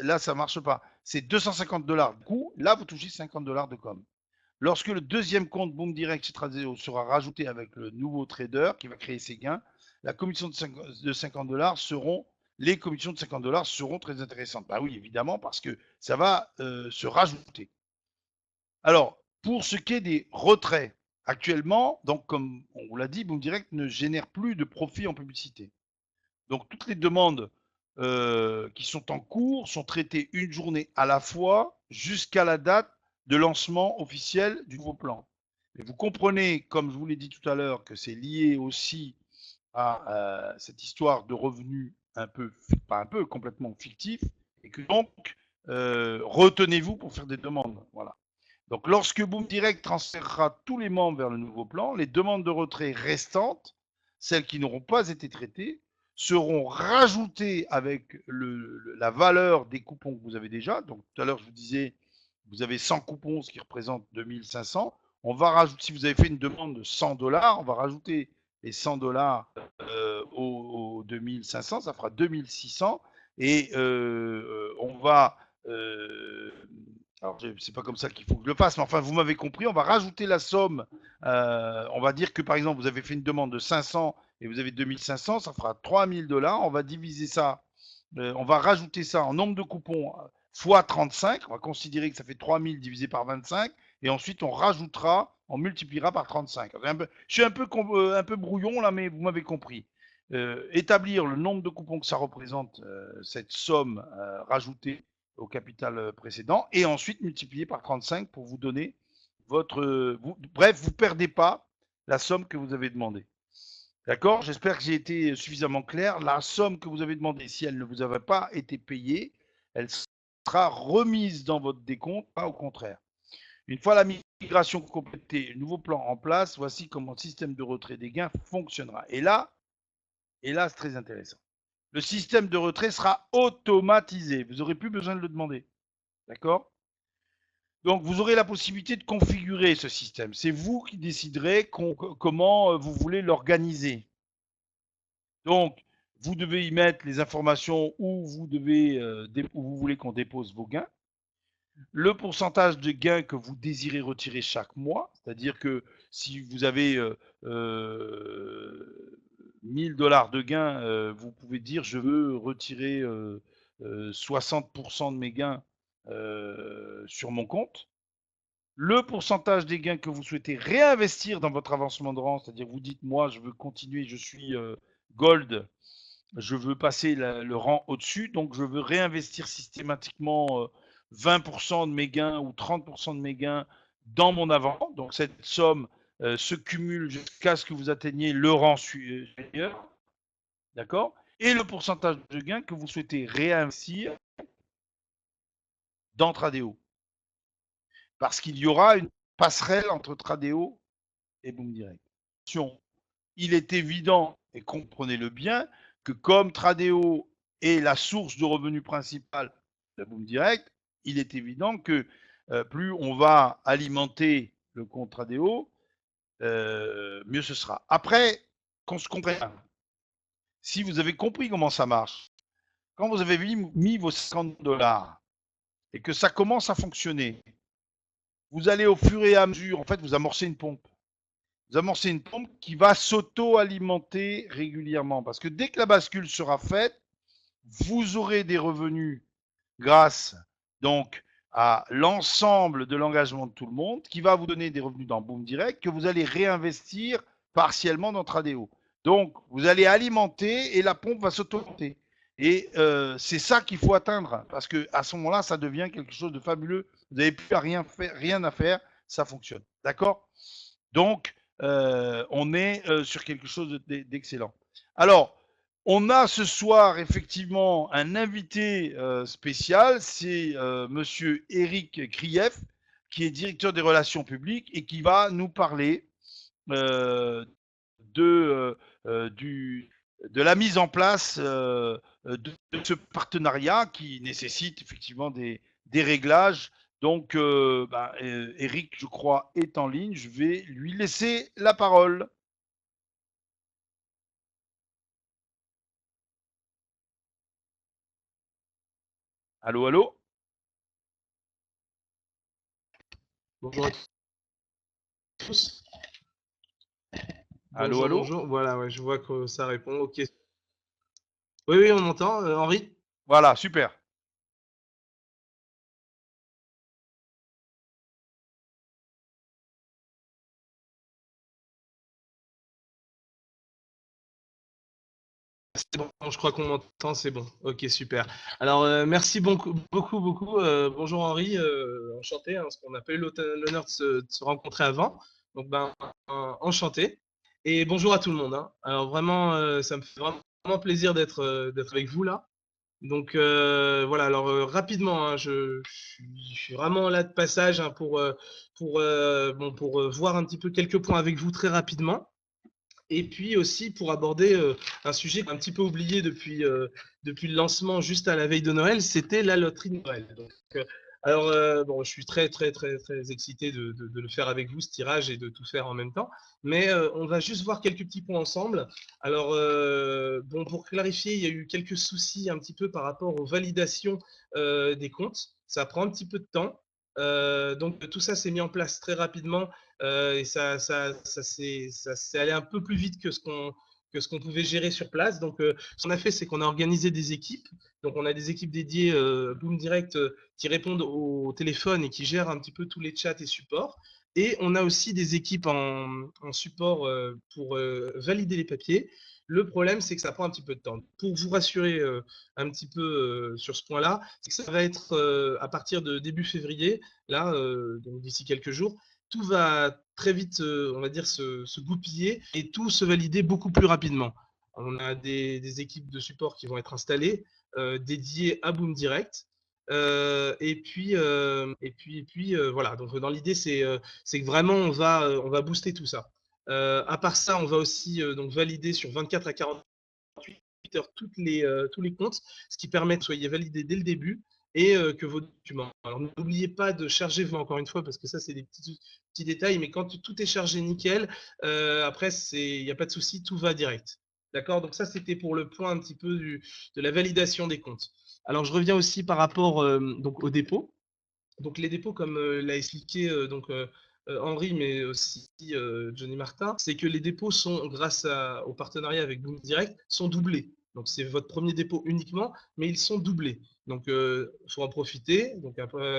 là ça marche pas. C'est 250 $ du coup, là vous touchez 50 $ de com. Lorsque le deuxième compte Boom Direct chez Tradeo sera rajouté avec le nouveau trader qui va créer ses gains, la commission de 50 $ les commissions de 50 $ seront très intéressantes. Bah oui, évidemment, parce que ça va se rajouter. Alors, pour ce qui est des retraits, actuellement, donc comme on vous l'a dit, Boom Direct ne génère plus de profit en publicité. Donc toutes les demandes qui sont en cours sont traitées une journée à la fois jusqu'à la date de lancement officiel du nouveau plan. Et vous comprenez, comme je vous l'ai dit tout à l'heure, que c'est lié aussi à cette histoire de revenus un peu, pas un peu, complètement fictif, et que donc, retenez-vous pour faire des demandes. Voilà. Donc, lorsque Boom Direct transférera tous les membres vers le nouveau plan, les demandes de retrait restantes, celles qui n'auront pas été traitées, seront rajoutées avec la valeur des coupons que vous avez déjà. Donc, tout à l'heure, je vous disais, vous avez 100 coupons, ce qui représente 2500. On va rajouter, si vous avez fait une demande de 100 dollars, on va rajouter les 100 dollars aux 2500, ça fera 2600. Et on va alors, c'est pas comme ça qu'il faut que je le fasse, mais enfin, vous m'avez compris, on va rajouter la somme. On va dire que, par exemple, vous avez fait une demande de 500 et vous avez 2500, ça fera 3000 dollars. On va diviser ça, on va rajouter ça en nombre de coupons fois 35. On va considérer que ça fait 3000 divisé par 25. Et ensuite, on rajoutera, on multipliera par 35. Je suis un peu brouillon là, mais vous m'avez compris. Établir le nombre de coupons que ça représente, cette somme rajoutée au capital précédent et ensuite multiplier par 35 pour vous donner votre. Bref, vous ne perdez pas la somme que vous avez demandée. D'accord? J'espère que j'ai été suffisamment clair. La somme que vous avez demandée, si elle ne vous avait pas été payée, elle sera remise dans votre décompte, pas au contraire. Une fois la migration complétée, le nouveau plan en place, voici comment le système de retrait des gains fonctionnera. Et là, c'est très intéressant. Le système de retrait sera automatisé. Vous n'aurez plus besoin de le demander. D'accord? Donc, vous aurez la possibilité de configurer ce système. C'est vous qui déciderez comment vous voulez l'organiser. Donc, vous devez y mettre les informations où vous voulez qu'on dépose vos gains, le pourcentage de gains que vous désirez retirer chaque mois, c'est-à-dire que si vous avez 1000 dollars de gains, vous pouvez dire je veux retirer 60% de mes gains sur mon compte. Le pourcentage des gains que vous souhaitez réinvestir dans votre avancement de rang, c'est-à-dire vous dites moi je veux continuer, je suis gold, je veux passer le rang au-dessus, donc je veux réinvestir systématiquement 20% de mes gains ou 30% de mes gains dans mon avant. Donc cette somme se cumule jusqu'à ce que vous atteigniez le rang supérieur. D'accord? Et le pourcentage de gains que vous souhaitez réinvestir dans Tradeo. Parce qu'il y aura une passerelle entre Tradeo et Boom Direct. Il est évident, et comprenez-le bien, que comme Tradeo est la source de revenus principale de Boom Direct, il est évident que plus on va alimenter le compte Tradeo, mieux ce sera. Après, qu'on se comprenne, si vous avez compris comment ça marche, quand vous avez mis vos 50 dollars et que ça commence à fonctionner, vous allez au fur et à mesure, en fait, vous amorcez une pompe. Vous amorcez une pompe qui va s'auto-alimenter régulièrement. Parce que dès que la bascule sera faite, vous aurez des revenus grâce donc à l'ensemble de l'engagement de tout le monde qui va vous donner des revenus dans Boom Direct que vous allez réinvestir partiellement dans Tradeo. Donc, vous allez alimenter et la pompe va s'auto-alimenter. Et c'est ça qu'il faut atteindre parce que à ce moment-là, ça devient quelque chose de fabuleux. Vous n'avez plus rien à faire, ça fonctionne. D'accord? Donc, on est sur quelque chose d'excellent. Alors, on a ce soir effectivement un invité spécial, c'est Monsieur Eric Krief, qui est directeur des relations publiques et qui va nous parler euh, de, de la mise en place de ce partenariat qui nécessite effectivement des réglages. Donc, Eric, je crois, est en ligne. Je vais lui laisser la parole. Allô, allô? Bonjour à tous. Allô, Bonjour, allô? bonjour. Voilà, ouais, je vois que ça répond. Ok. Oui, oui, on entend. Henri? Voilà, super. bon, je crois qu'on m'entend, c'est bon. Ok, super. Alors, merci beaucoup. Bonjour Henri, enchanté, hein, parce qu'on n'a pas eu l'honneur de se rencontrer avant. Donc, enchanté. Et bonjour à tout le monde, hein. Alors, vraiment, ça me fait vraiment plaisir d'être avec vous là. Donc, voilà, alors rapidement, hein, je suis vraiment là de passage, hein, pour voir un petit peu quelques points avec vous très rapidement. Et puis aussi pour aborder un sujet un petit peu oublié depuis le lancement juste à la veille de Noël, c'était la loterie de Noël. Donc, bon, je suis très excité de le faire avec vous, ce tirage, et de tout faire en même temps. Mais on va juste voir quelques petits points ensemble. Alors, bon, pour clarifier, il y a eu quelques soucis un petit peu par rapport aux validations des comptes. Ça prend un petit peu de temps. Donc tout ça s'est mis en place très rapidement et ça s'est allé un peu plus vite que ce qu'on pouvait gérer sur place. Donc ce qu'on a fait, c'est qu'on a organisé des équipes. Donc on a des équipes dédiées Boom Direct qui répondent au téléphone et qui gèrent un petit peu tous les chats et supports. Et on a aussi des équipes en support pour valider les papiers. Le problème, c'est que ça prend un petit peu de temps. Pour vous rassurer un petit peu sur ce point-là, c'est que ça va être à partir de début février, là, donc d'ici quelques jours, tout va très vite, on va dire, se goupiller et tout se valider beaucoup plus rapidement. On a des équipes de support qui vont être installées, dédiées à Boom Direct. Et puis voilà. Donc dans l'idée, c'est que vraiment on va booster tout ça. À part ça, on va aussi donc valider sur 24 à 48 heures tous les comptes, ce qui permet que vous soyez validés dès le début et que vos documents. Alors n'oubliez pas de charger vous encore une fois, parce que ça c'est des petits détails, mais quand tout est chargé nickel, après il n'y a pas de souci, tout va direct. D'accord? Donc ça c'était pour le point un petit peu de la validation des comptes. Alors je reviens aussi par rapport donc aux dépôts. Donc les dépôts, comme l'a expliqué Henri, mais aussi Johnny Martin, c'est que les dépôts sont, grâce au partenariat avec Boom Direct, sont doublés. Donc c'est votre premier dépôt uniquement, mais ils sont doublés. Donc il faut en profiter. Donc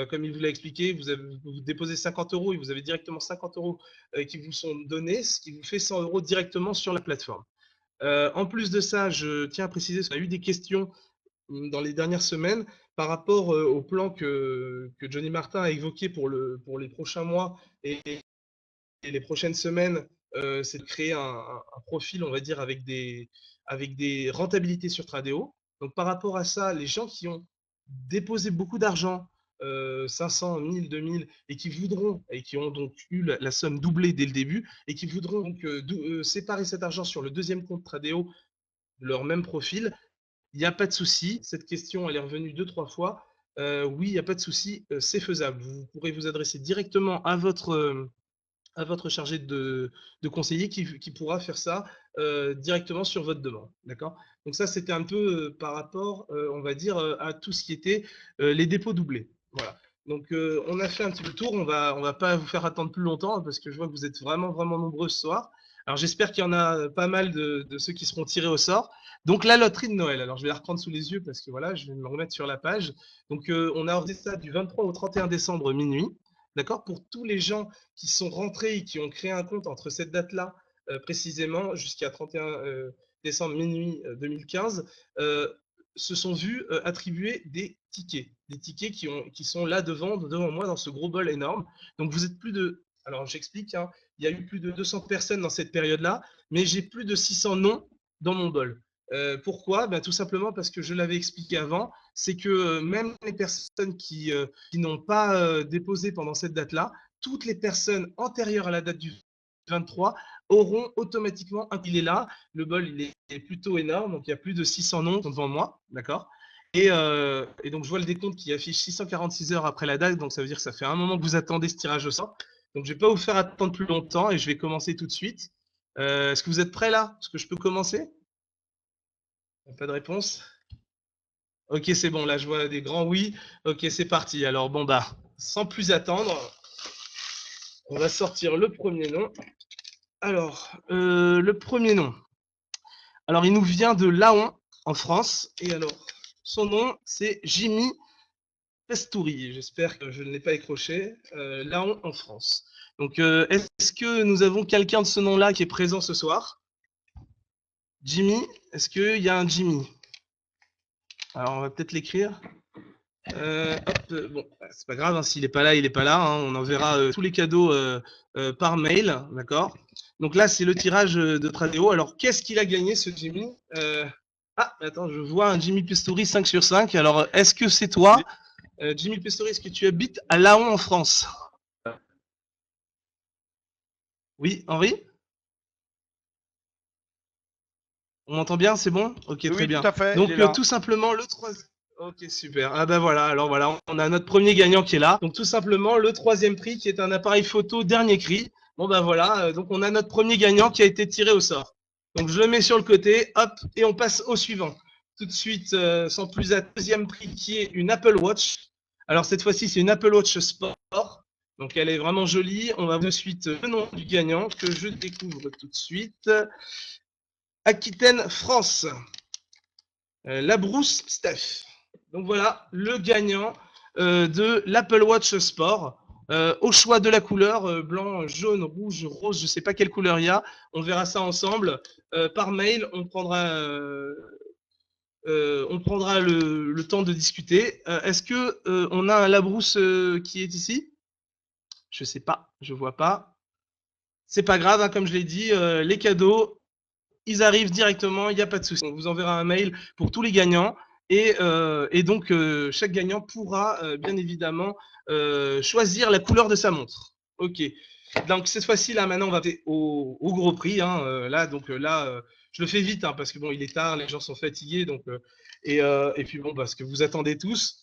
comme il vous l'a expliqué, vous déposez 50 € et vous avez directement 50 € qui vous sont donnés, ce qui vous fait 100 € directement sur la plateforme. En plus de ça, je tiens à préciser qu'on a eu des questions dans les dernières semaines par rapport au plan que Johnny Martin a évoqué pour les prochains mois et les prochaines semaines, c'est de créer un profil, on va dire, avec des rentabilités sur Tradeo. Donc par rapport à ça, les gens qui ont déposé beaucoup d'argent, 500, 1000, 2000, et qui voudront, et qui ont donc eu la somme doublée dès le début, et qui voudront donc séparer cet argent sur le deuxième compte Tradeo, leur même profil, il n'y a pas de souci. Cette question, elle est revenue 2-3 fois. Oui, il n'y a pas de souci, c'est faisable. Vous pourrez vous adresser directement à votre chargé de conseiller qui pourra faire ça directement sur votre demande. D'accord? Donc ça, c'était un peu par rapport, on va dire, à tout ce qui était les dépôts doublés. Voilà. Donc on a fait un petit peu le tour. On va pas vous faire attendre plus longtemps, hein, parce que je vois que vous êtes vraiment nombreux ce soir. Alors j'espère qu'il y en a pas mal de ceux qui seront tirés au sort. Donc la loterie de Noël. Alors je vais la reprendre sous les yeux parce que voilà, je vais me remettre sur la page. Donc on a organisé ça du 23 au 31 décembre minuit. D'accord? Pour tous les gens qui sont rentrés et qui ont créé un compte entre cette date-là précisément jusqu'à 31 décembre minuit 2015, se sont vus attribuer des tickets qui sont là devant moi dans ce gros bol énorme. Donc vous êtes plus de, alors j'explique, hein, il y a eu plus de 200 personnes dans cette période-là, mais j'ai plus de 600 noms dans mon bol. Pourquoi? Ben, tout simplement parce que je l'avais expliqué avant, c'est que même les personnes qui n'ont pas déposé pendant cette date-là, toutes les personnes antérieures à la date du 23 auront automatiquement, il est là, le bol il est plutôt énorme, donc il y a plus de 600 noms devant moi, d'accord, et donc je vois le décompte qui affiche 646 heures après la date, donc ça veut dire que ça fait un moment que vous attendez ce tirage au sort, donc je ne vais pas vous faire attendre plus longtemps et je vais commencer tout de suite. Est-ce que vous êtes prêts là? Est-ce que je peux commencer? Pas de réponse? Ok, c'est bon, là je vois des grands oui. Ok, c'est parti. Alors bon bah, sans plus attendre, on va sortir le premier nom. Alors, le premier nom. Alors, il nous vient de Laon, en France. Et alors, son nom, c'est Jimmy Pestouri. J'espère que je ne l'ai pas écroché. Laon, en France. Donc, est-ce que nous avons quelqu'un de ce nom-là qui est présent ce soir? Jimmy, est-ce qu'il y a un Jimmy? Alors, on va peut-être l'écrire. Bon, c'est pas grave, hein, s'il n'est pas là, il n'est pas là. Hein, on enverra tous les cadeaux par mail, d'accord? Donc là, c'est le tirage de Tradeo. Alors, qu'est-ce qu'il a gagné, ce Jimmy? Ah, attends, je vois un Jimmy Pestori 5 sur 5. Alors, est-ce que c'est toi? Jimmy Pestori, est-ce que tu habites à Laon, en France? Oui, Henri? On m'entend bien, c'est bon? Ok, très Oui, bien. tout à fait, Donc, il est là. tout simplement, le troisième. Ok, super. Ah ben voilà, alors voilà, on a notre premier gagnant qui est là. Donc, tout simplement, le troisième prix qui est un appareil photo dernier cri. Bon ben voilà, donc on a notre premier gagnant qui a été tiré au sort. Donc, je le mets sur le côté, hop, et on passe au suivant. Tout de suite, sans plus attendre, deuxième prix qui est une Apple Watch. Alors, cette fois-ci, c'est une Apple Watch Sport. Donc, elle est vraiment jolie. On va de suite le nom du gagnant que je découvre tout de suite. Aquitaine, France. Labrousse Steph. Donc voilà, le gagnant de l'Apple Watch Sport. Au choix de la couleur, blanc, jaune, rouge, rose, je ne sais pas quelle couleur il y a. On verra ça ensemble. Par mail, on prendra le temps de discuter. Est-ce que on a un Labrousse qui est ici? Je ne sais pas, je ne vois pas. C'est pas grave, hein, comme je l'ai dit, les cadeaux, ils arrivent directement, il n'y a pas de souci. On vous enverra un mail pour tous les gagnants. Et donc, chaque gagnant pourra bien évidemment choisir la couleur de sa montre. Ok. Donc, cette fois-ci, là, maintenant, on va passer au gros prix. Hein, là, donc là, je le fais vite hein, parce que bon, il est tard, les gens sont fatigués. Donc, et puis bon, parce que vous attendez tous.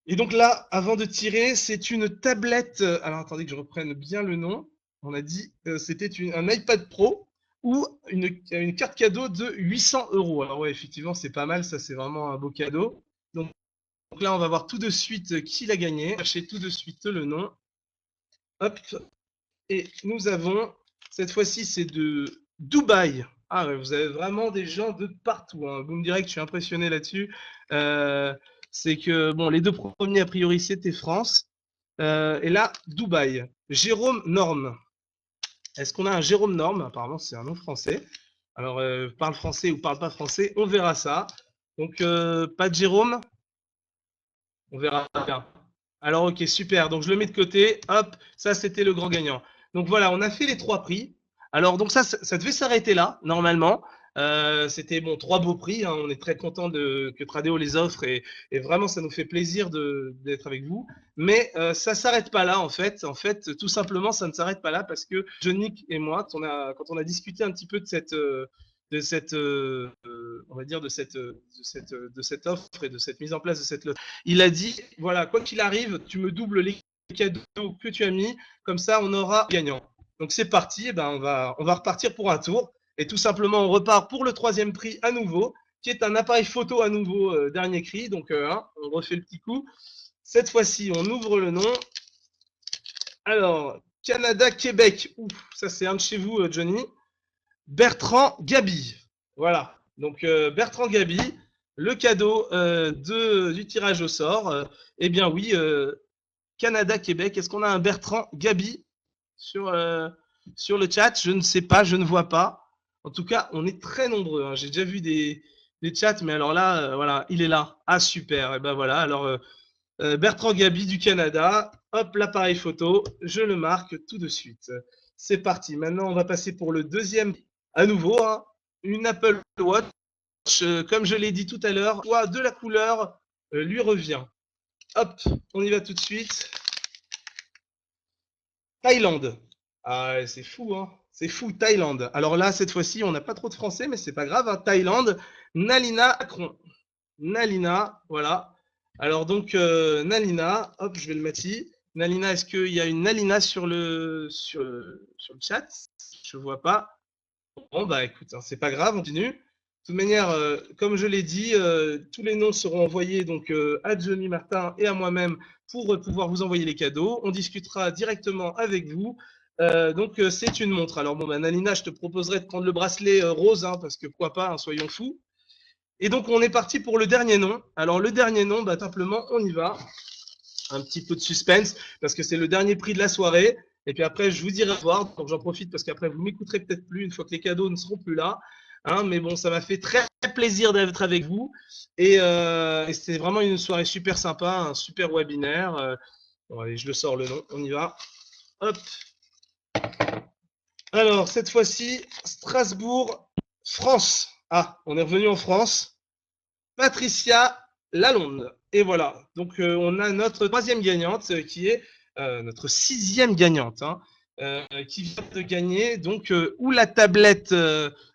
Et donc là, avant de tirer, c'est une tablette. Alors, attendez que je reprenne bien le nom. On a dit c'était un iPad Pro ou une carte cadeau de 800 €. Alors ouais, effectivement, c'est pas mal, ça c'est vraiment un beau cadeau. Donc là, on va voir tout de suite qui l'a gagné. Cherchez tout de suite le nom. Hop. Et nous avons, cette fois-ci, c'est de Dubaï. Ah ouais, vous avez vraiment des gens de partout. Hein. Vous me direz que je suis impressionné là-dessus. C'est que, bon, les deux premiers, a priori, c'était France. Et là, Dubaï. Jérôme Norme. Est-ce qu'on a un Jérôme Norme? Apparemment, c'est un nom français. Alors, parle français ou parle pas français, on verra ça. Donc, pas de Jérôme? On verra bien. Alors, ok, super. Donc, je le mets de côté. Hop, ça, c'était le grand gagnant. Donc, voilà, on a fait les trois prix. Alors, donc, ça devait s'arrêter là, normalement. C'était bon, trois beaux prix. Hein. On est très content que Tradeo les offre et vraiment, ça nous fait plaisir d'être avec vous. Mais ça ne s'arrête pas là, en fait. En fait, tout simplement, ça ne s'arrête pas là parce que Johnny et moi, quand on a discuté un petit peu on va dire de cette offre et de cette mise en place de cette loterie, il a dit voilà, quoi qu'il arrive, tu me doubles les cadeaux que tu as mis, comme ça on aura gagnant. Donc c'est parti, et ben on va repartir pour un tour et tout simplement on repart pour le troisième prix à nouveau, qui est un appareil photo à nouveau dernier cri. Donc on refait le petit coup. Cette fois-ci, on ouvre le nom. Alors Canada, Québec. Ouf, ça c'est un de chez vous, Johnny. Bertrand Gabi. Voilà. Donc Bertrand Gabi, le cadeau du tirage au sort. Eh bien oui, Canada, Québec. Est-ce qu'on a un Bertrand Gabi sur le chat? Je ne sais pas, je ne vois pas. En tout cas, on est très nombreux. Hein. J'ai déjà vu des chats, mais alors là, voilà, il est là. Ah super. Et ben voilà. Alors Bertrand Gabi du Canada. Hop, l'appareil photo. Je le marque tout de suite. C'est parti. Maintenant, on va passer pour le deuxième. À nouveau, hein, une Apple Watch, comme je l'ai dit tout à l'heure, soit de la couleur lui revient. Hop, on y va tout de suite. Thaïlande. Ah, c'est fou, hein. C'est fou, Thaïlande. Alors là, cette fois-ci, on n'a pas trop de français, mais c'est pas grave. Hein. Thaïlande, Nalina Akron. Nalina, voilà. Alors donc, Nalina, hop, je vais le mettre ici. Nalina, est-ce qu'il y a une Nalina sur le chat? Je ne vois pas. Bon, bah écoute, hein, c'est pas grave, on continue. De toute manière, comme je l'ai dit, tous les noms seront envoyés donc à Johnny Martin et à moi-même pour pouvoir vous envoyer les cadeaux. On discutera directement avec vous. Donc, c'est une montre. Alors, bon, bah, Nalina, je te proposerais de prendre le bracelet rose, hein, parce que pourquoi pas, hein, soyons fous. Et donc, on est parti pour le dernier nom. Alors, le dernier nom, bah, simplement, on y va. Un petit peu de suspense, parce que c'est le dernier prix de la soirée. Et puis après, je vous dirai au revoir. Donc, j'en profite parce qu'après, vous m'écouterez peut-être plus une fois que les cadeaux ne seront plus là. hein, mais bon, ça m'a fait très plaisir d'être avec vous. Et c'était vraiment une soirée super sympa, un super webinaire. Bon, allez, je le sors le nom, on y va. Hop. Alors, cette fois-ci, Strasbourg, France. Ah, on est revenu en France. Patricia Lalonde. Et voilà. Donc, on a notre troisième gagnante qui est notre sixième gagnante, hein, qui vient de gagner donc ou la tablette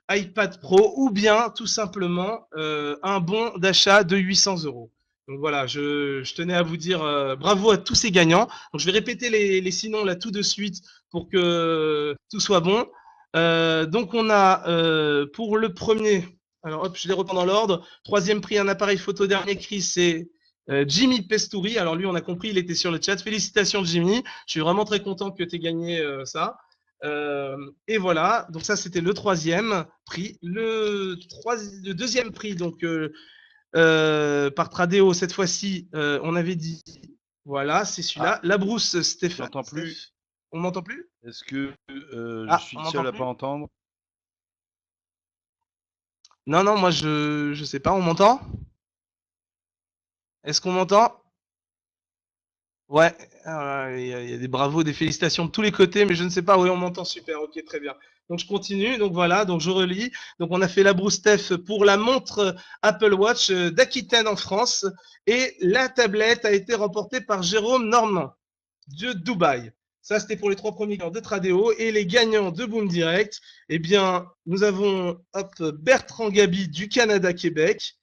iPad Pro ou bien tout simplement un bon d'achat de 800 €. Donc voilà, je tenais à vous dire bravo à tous ces gagnants. Donc, je vais répéter les 6 noms là tout de suite pour que tout soit bon. Donc on a pour le premier, alors hop, je les reprends dans l'ordre. Troisième prix, un appareil photo dernier cri, c'est Jimmy Pestouri. Alors lui, on a compris, il était sur le chat. Félicitations Jimmy, je suis vraiment très content que tu aies gagné ça. Et voilà, donc ça c'était le troisième prix. Le deuxième prix, donc par Tradeo, cette fois-ci, on avait dit, voilà, c'est celui-là. La Brousse, Stéphane. J'entends plus. On m'entend plus? Est-ce que Ah, je suis on le seul m'entend à plus? pas entendre? Non, non, moi je sais pas, on m'entend? Est-ce qu'on m'entend? Ouais, il y a des bravos, des félicitations de tous les côtés, mais je ne sais pas, oui, on m'entend super, ok, très bien. Donc je continue, donc voilà, donc je relis. Donc on a fait la Broustef pour la montre Apple Watch d'Aquitaine en France, et la tablette a été remportée par Jérôme Normand de Dubaï. Ça, c'était pour les 3 premiers gagnants de Tradeo. Et les gagnants de Boom Direct, eh bien, nous avons hop, Bertrand Gabi du Canada-Québec,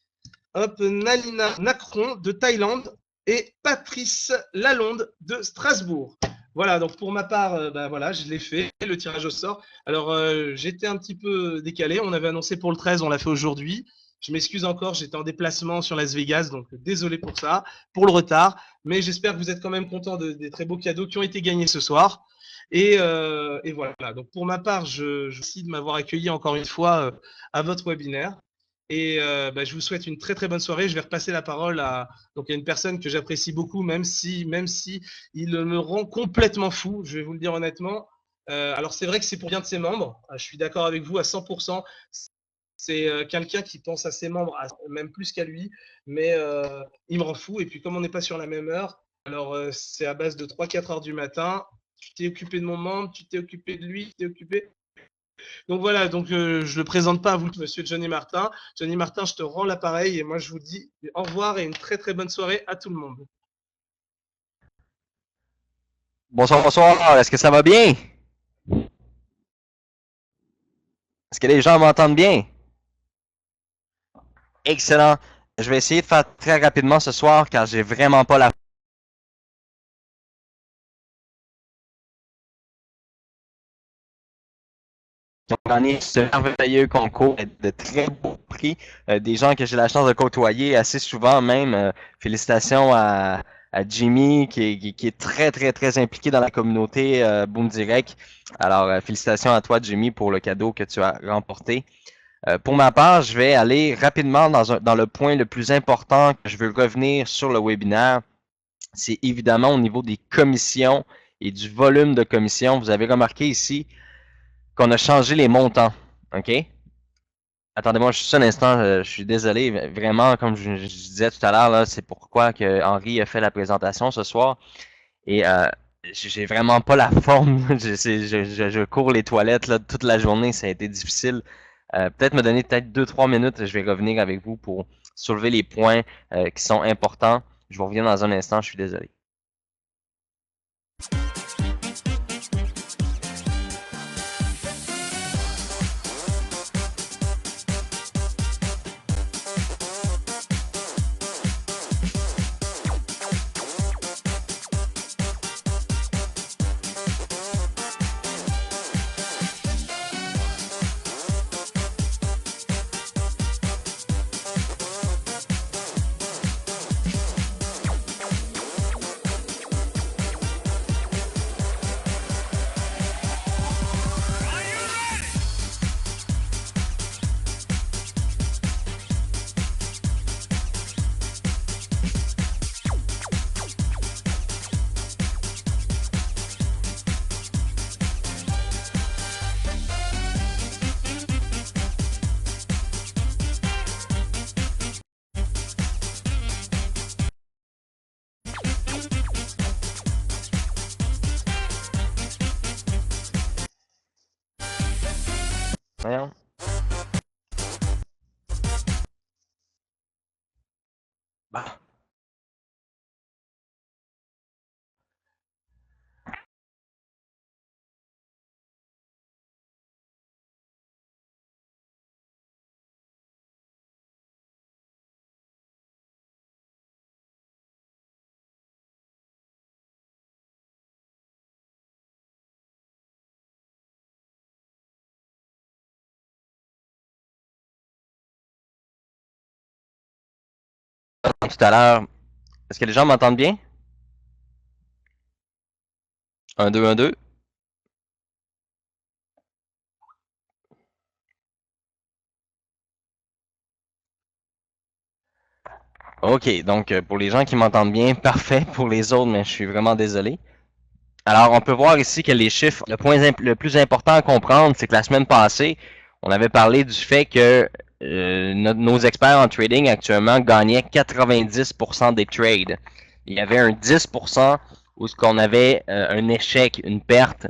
hop, Nalina Nacron de Thaïlande et Patrice Lalonde de Strasbourg. Voilà, donc pour ma part, ben voilà, je l'ai fait, le tirage au sort. Alors, j'étais un petit peu décalé. On avait annoncé pour le 13, on l'a fait aujourd'hui. Je m'excuse encore, j'étais en déplacement sur Las Vegas, donc désolé pour ça, pour le retard. Mais j'espère que vous êtes quand même contents des très beaux cadeaux qui ont été gagnés ce soir. Et voilà, donc pour ma part, je remercie de m'avoir accueilli encore une fois à votre webinaire. Et bah, je vous souhaite une très très bonne soirée. Je vais repasser la parole à une personne que j'apprécie beaucoup, même si il me rend complètement fou. Je vais vous le dire honnêtement. Alors c'est vrai que c'est pour bien de ses membres. Je suis d'accord avec vous à 100%. C'est quelqu'un qui pense à ses membres, même plus qu'à lui, mais il me rend fou. Et puis comme on n'est pas sur la même heure, alors c'est à base de 3-4 heures du matin. Tu t'es occupé de mon membre, tu t'es occupé de lui, tu t'es occupé. Donc voilà, donc je ne le présente pas à vous, monsieur Johnny Martin. Johnny Martin, je te rends l'appareil et moi je vous dis au revoir et une très très bonne soirée à tout le monde. Bonsoir, bonsoir. Est-ce que ça va bien? Est-ce que les gens m'entendent bien? Excellent. Je vais essayer de faire très rapidement ce soir car j'ai vraiment pas la gagné ce merveilleux concours de très beaux prix, des gens que j'ai la chance de côtoyer assez souvent même. Félicitations à Jimmy qui est très très très impliqué dans la communauté Boom Direct. Alors félicitations à toi Jimmy pour le cadeau que tu as remporté. Pour ma part, je vais aller rapidement dans le point le plus important que je veux revenir sur le webinaire. C'est évidemment au niveau des commissions et du volume de commissions. Vous avez remarqué ici qu'on a changé les montants. OK? Attendez-moi juste un instant, je suis désolé. Vraiment, comme je disais tout à l'heure, c'est pourquoi que Henri a fait la présentation ce soir. Et j'ai vraiment pas la forme. Je cours les toilettes là, toute la journée, ça a été difficile. Peut-être me donner peut-être 2-3 minutes, je vais revenir avec vous pour soulever les points qui sont importants. Je vous reviens dans un instant, je suis désolé. Voyons. Bah. Tout à l'heure, est-ce que les gens m'entendent bien? 1, 2, 1, 2. OK, donc pour les gens qui m'entendent bien, parfait. Pour les autres, mais je suis vraiment désolé. Alors, on peut voir ici que les chiffres, le point le plus important à comprendre, c'est que la semaine passée, on avait parlé du fait que nos experts en trading actuellement gagnaient 90% des trades. Il y avait un 10% où ce qu'on avait un échec, une perte.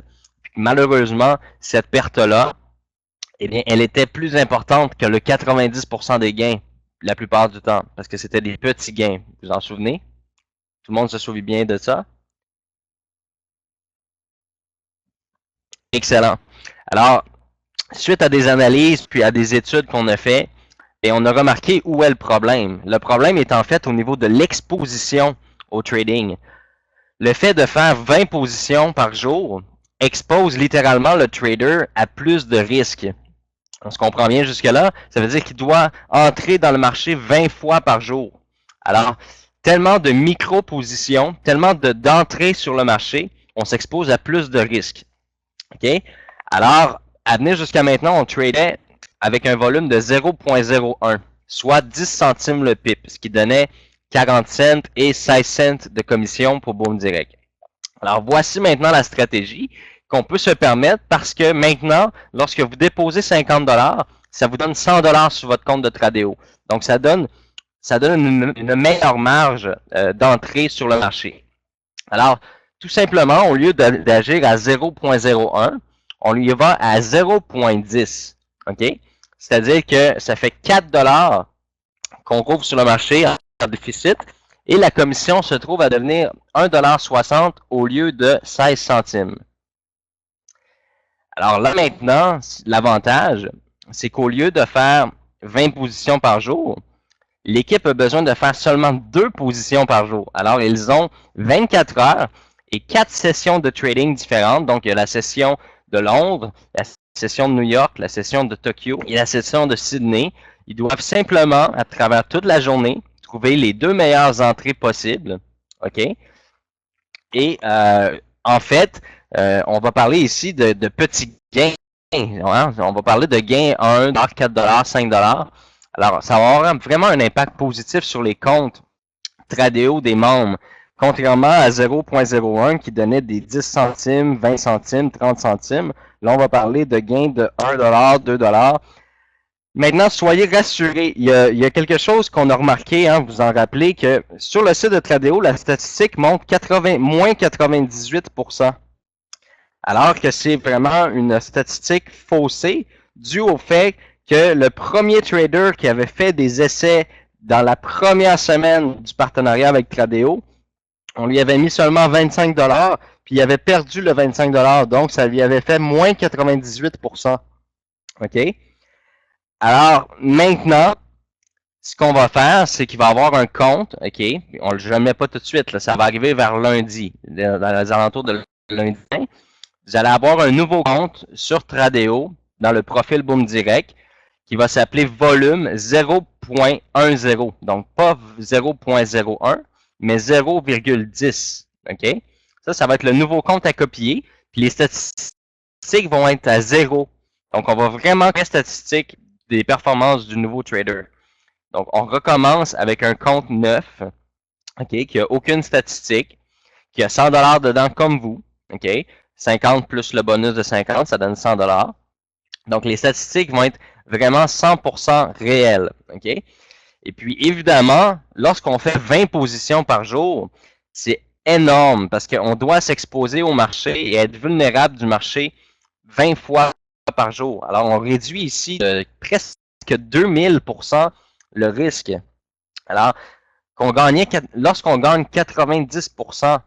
Malheureusement, cette perte-là, eh bien, elle était plus importante que le 90% des gains la plupart du temps, parce que c'était des petits gains. Vous vous en souvenez? Tout le monde se souvient bien de ça? Excellent. Alors, suite à des analyses puis à des études qu'on a fait, et on a remarqué où est le problème. Le problème est en fait au niveau de l'exposition au trading. Le fait de faire 20 positions par jour expose littéralement le trader à plus de risques. On se comprend bien jusque-là. Ça veut dire qu'il doit entrer dans le marché 20 fois par jour. Alors, tellement de micro-positions, tellement d'entrées sur le marché, on s'expose à plus de risques. OK? Alors, à venir jusqu'à maintenant, on tradait avec un volume de 0.01, soit 10 centimes le pip, ce qui donnait 40 cents et 16 cents de commission pour Boom Direct. Alors, voici maintenant la stratégie qu'on peut se permettre parce que maintenant, lorsque vous déposez 50 $, ça vous donne 100 $ sur votre compte de Tradeo. Donc, ça donne une meilleure marge d'entrée sur le marché. Alors, tout simplement, au lieu d'agir à 0.01, on lui va à 0.10. OK? C'est-à-dire que ça fait 4 $ qu'on rouvre sur le marché en déficit et la commission se trouve à devenir 1,60 $ au lieu de 16 centimes. Alors là maintenant, l'avantage, c'est qu'au lieu de faire 20 positions par jour, l'équipe a besoin de faire seulement 2 positions par jour. Alors, ils ont 24 heures et 4 sessions de trading différentes. Donc, il y a la session de Londres, la session de New York, la session de Tokyo et la session de Sydney. Ils doivent simplement, à travers toute la journée, trouver les 2 meilleures entrées possibles. OK? Et en fait, on va parler ici de petits gains. Hein? On va parler de gains 1 $, 4 $, 5 $. Alors, ça va avoir vraiment un impact positif sur les comptes Tradeo des membres, contrairement à 0.01 qui donnait des 10 centimes, 20 centimes, 30 centimes. Là, on va parler de gains de 1 $, 2 $. Maintenant, soyez rassurés, il y a quelque chose qu'on a remarqué, hein, vous en rappelez, que sur le site de Tradeo, la statistique montre moins 98%. Alors que c'est vraiment une statistique faussée due au fait que le premier trader qui avait fait des essais dans la première semaine du partenariat avec Tradeo, on lui avait mis seulement 25 $, puis il avait perdu le 25 $, donc ça lui avait fait moins 98%. OK? Alors, maintenant, ce qu'on va faire, c'est qu'il va avoir un compte, OK? On ne le met pas tout de suite, là, ça va arriver vers lundi, dans les alentours de lundi. Vous allez avoir un nouveau compte sur Tradeo, dans le profil Boom Direct, qui va s'appeler volume 0.10. Donc, pas 0.01, mais 0,10. OK? Ça va être le nouveau compte à copier. Puis les statistiques vont être à 0. Donc, on va vraiment faire les statistiques des performances du nouveau trader. Donc, on recommence avec un compte neuf, OK, qui n'a aucune statistique, qui a 100 $ dedans comme vous. OK? 50 plus le bonus de 50, ça donne 100 $. Donc, les statistiques vont être vraiment 100% réelles. OK? Et puis, évidemment, lorsqu'on fait 20 positions par jour, c'est énorme parce qu'on doit s'exposer au marché et être vulnérable du marché 20 fois par jour. Alors, on réduit ici de presque 2000% le risque. Alors, lorsqu'on gagne 90%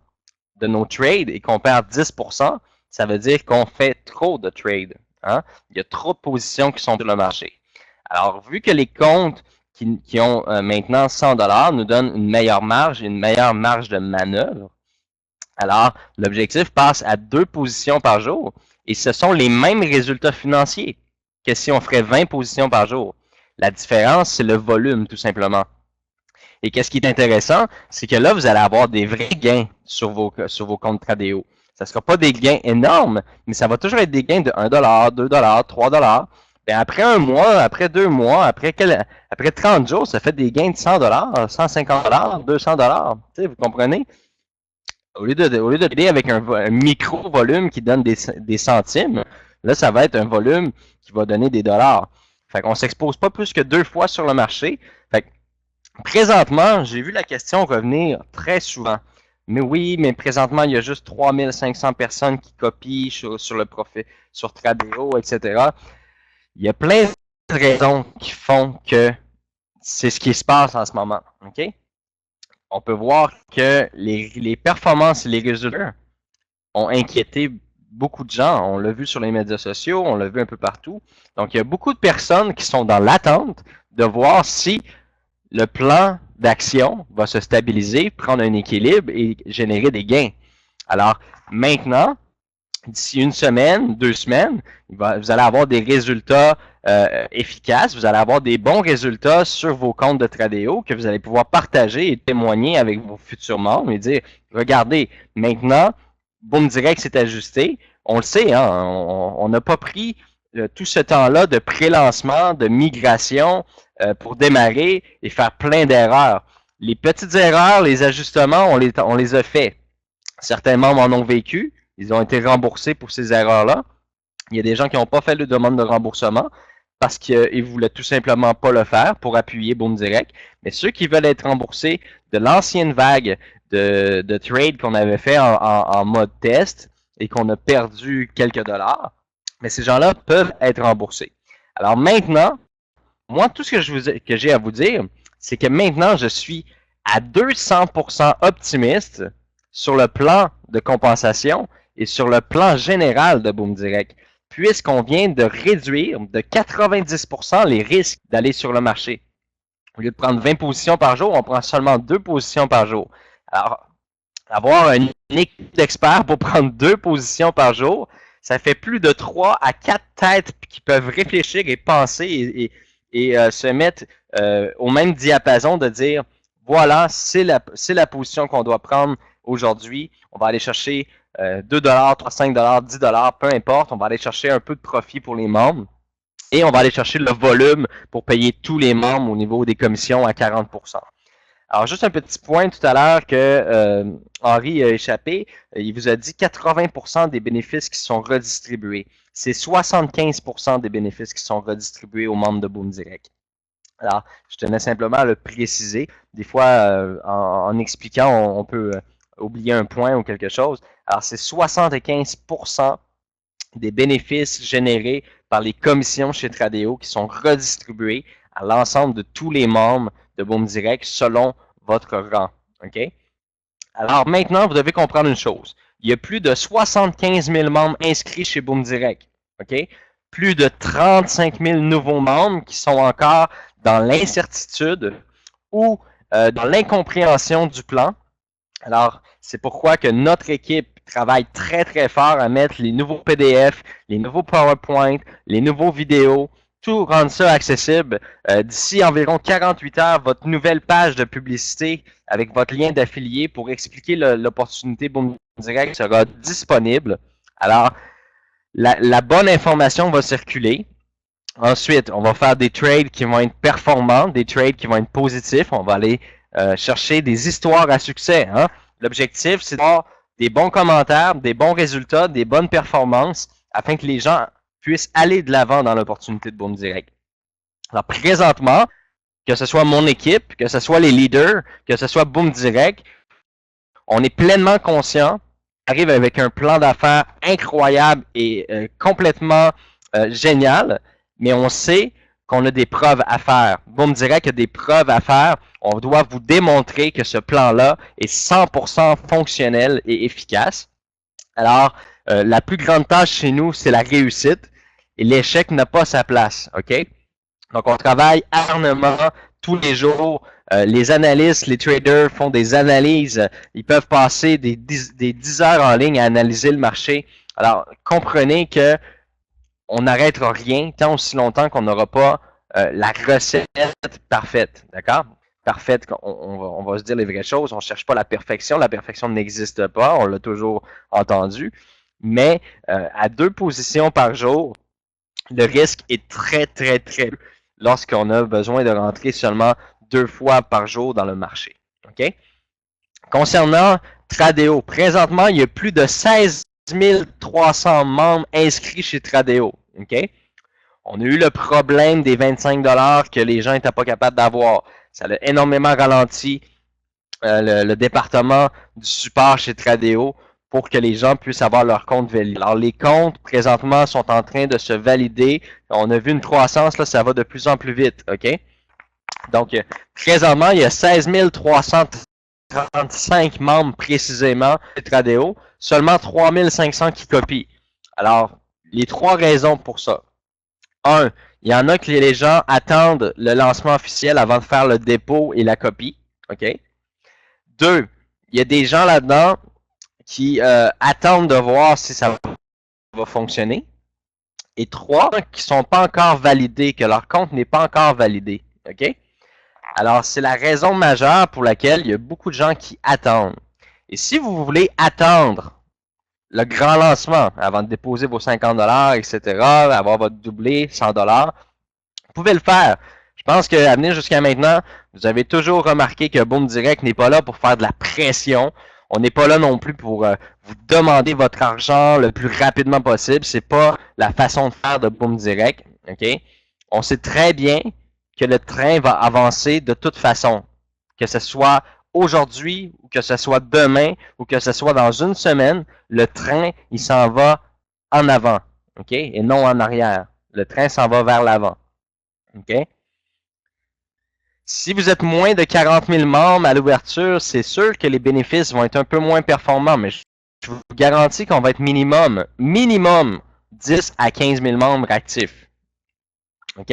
de nos trades et qu'on perd 10%, ça veut dire qu'on fait trop de trades. Hein? Il y a trop de positions qui sont sur le marché. Alors, vu que les comptes qui ont maintenant 100$ nous donnent une meilleure marge de manœuvre, alors l'objectif passe à 2 positions par jour et ce sont les mêmes résultats financiers que si on ferait 20 positions par jour. La différence, c'est le volume, tout simplement. Et qu'est-ce qui est intéressant, c'est que là, vous allez avoir des vrais gains sur vos comptes Tradeo. Ça ne sera pas des gains énormes, mais ça va toujours être des gains de 1$, 2$, 3$. Bien, après un mois, après 2 mois, après 30 jours, ça fait des gains de 100$, 150$, 200$. Tu sais, vous comprenez? Au lieu de trader avec un micro-volume qui donne des centimes, là, ça va être un volume qui va donner des dollars. Fait qu'on ne s'expose pas plus que 2 fois sur le marché. Fait que, présentement, j'ai vu la question revenir très souvent. Mais oui, mais présentement, il y a juste 3500 personnes qui copient sur le profil, sur Tradeo, etc. Il y a plein de raisons qui font que c'est ce qui se passe en ce moment. OK? On peut voir que les performances et les résultats ont inquiété beaucoup de gens. On l'a vu sur les médias sociaux, on l'a vu un peu partout. Donc, il y a beaucoup de personnes qui sont dans l'attente de voir si le plan d'action va se stabiliser, prendre un équilibre et générer des gains. Alors, maintenant, d'ici 1 semaine, 2 semaines, vous allez avoir des résultats efficaces, vous allez avoir des bons résultats sur vos comptes de Tradeo que vous allez pouvoir partager et témoigner avec vos futurs membres et dire, regardez, maintenant, Boom Direct s'est ajusté. On le sait, hein, on n'a pas pris tout ce temps-là de pré-lancement, de migration pour démarrer et faire plein d'erreurs. Les petites erreurs, les ajustements, on les a fait. Certains membres en ont vécu. Ils ont été remboursés pour ces erreurs-là. Il y a des gens qui n'ont pas fait de demande de remboursement parce qu'ils ne voulaient tout simplement pas le faire pour appuyer Boom Direct. Mais ceux qui veulent être remboursés de l'ancienne vague de trade qu'on avait fait en mode test et qu'on a perdu quelques dollars, mais ces gens-là peuvent être remboursés. Alors maintenant, moi, tout ce que j'ai à vous dire, c'est que maintenant, je suis à 200% optimiste sur le plan de compensation et sur le plan général de Boom Direct, puisqu'on vient de réduire de 90% les risques d'aller sur le marché. Au lieu de prendre 20 positions par jour, on prend seulement 2 positions par jour. Alors, avoir une équipe d'experts pour prendre 2 positions par jour, ça fait plus de 3 à 4 têtes qui peuvent réfléchir et penser et se mettre au même diapason de dire, voilà, c'est la position qu'on doit prendre aujourd'hui. On va aller chercher 2$, 3, 5$, 10$, peu importe. On va aller chercher un peu de profit pour les membres. Et on va aller chercher le volume pour payer tous les membres au niveau des commissions à 40%. Alors, juste un petit point tout à l'heure que Henri a échappé. Il vous a dit 80% des bénéfices qui sont redistribués. C'est 75% des bénéfices qui sont redistribués aux membres de Boom Direct. Alors, je tenais simplement à le préciser. Des fois, en expliquant, on peut oublier un point ou quelque chose. Alors, c'est 75% des bénéfices générés par les commissions chez Tradeo qui sont redistribués à l'ensemble de tous les membres de Boom Direct selon votre rang. OK? Alors maintenant, vous devez comprendre une chose. Il y a plus de 75 000 membres inscrits chez Boom Direct. OK? Plus de 35 000 nouveaux membres qui sont encore dans l'incertitude ou dans l'incompréhension du plan. Alors, c'est pourquoi que notre équipe travaille très, très fort à mettre les nouveaux PDF, les nouveaux PowerPoint, les nouveaux vidéos, tout rendre ça accessible. D'ici environ 48 heures, votre nouvelle page de publicité avec votre lien d'affilié pour expliquer l'opportunité Boom Direct sera disponible. Alors, la bonne information va circuler. Ensuite, on va faire des trades qui vont être performants, des trades qui vont être positifs. On va aller chercher des histoires à succès. Hein? L'objectif, c'est d'avoir des bons commentaires, des bons résultats, des bonnes performances afin que les gens puissent aller de l'avant dans l'opportunité de Boom Direct. Alors, présentement, que ce soit mon équipe, que ce soit les leaders, que ce soit Boom Direct, on est pleinement conscient, arrive avec un plan d'affaires incroyable et complètement génial, mais on sait qu'on a des preuves à faire. Boom Direct a des preuves à faire. On doit vous démontrer que ce plan-là est 100% fonctionnel et efficace. Alors, la plus grande tâche chez nous, c'est la réussite. Et l'échec n'a pas sa place, OK? Donc, on travaille acharnement tous les jours. Les analystes, les traders font des analyses. Ils peuvent passer des 10 heures en ligne à analyser le marché. Alors, comprenez que on n'arrêtera rien tant aussi longtemps qu'on n'aura pas la recette parfaite, d'accord? Parfaite, on va se dire les vraies choses. On ne cherche pas la perfection. La perfection n'existe pas. On l'a toujours entendu. Mais à 2 positions par jour, le risque est très, très, très peu lorsqu'on a besoin de rentrer seulement 2 fois par jour dans le marché. OK? Concernant Tradeo, présentement, il y a plus de 16 300 membres inscrits chez Tradeo. OK? On a eu le problème des 25 $ que les gens n'étaient pas capables d'avoir. Ça a énormément ralenti le département du support chez Tradeo pour que les gens puissent avoir leur compte validé. Alors, les comptes, présentement, sont en train de se valider. On a vu une croissance, là, ça va de plus en plus vite, OK? Donc, présentement, il y a 16 335 membres précisément de Tradeo, seulement 3 500 qui copient. Alors, les 3 raisons pour ça. 1, il y en a que les gens attendent le lancement officiel avant de faire le dépôt et la copie, OK? 2, il y a des gens là-dedans qui attendent de voir si ça va fonctionner. Et 3, qui ne sont pas encore validés, que leur compte n'est pas encore validé. OK? Alors, c'est la raison majeure pour laquelle il y a beaucoup de gens qui attendent. Et si vous voulez attendre le grand lancement avant de déposer vos 50 $, etc., avoir votre doublé 100 $, vous pouvez le faire. Je pense qu'à venir jusqu'à maintenant, vous avez toujours remarqué que Boom Direct n'est pas là pour faire de la pression. On n'est pas là non plus pour vous demander votre argent le plus rapidement possible. C'est pas la façon de faire de Boom Direct. OK? On sait très bien que le train va avancer de toute façon. Que ce soit aujourd'hui, ou que ce soit demain, ou que ce soit dans une semaine, le train, il s'en va en avant. OK? Et non en arrière. Le train s'en va vers l'avant. OK? Si vous êtes moins de 40 000 membres à l'ouverture, c'est sûr que les bénéfices vont être un peu moins performants, mais je vous garantis qu'on va être minimum 10 à 15 000 membres actifs. OK?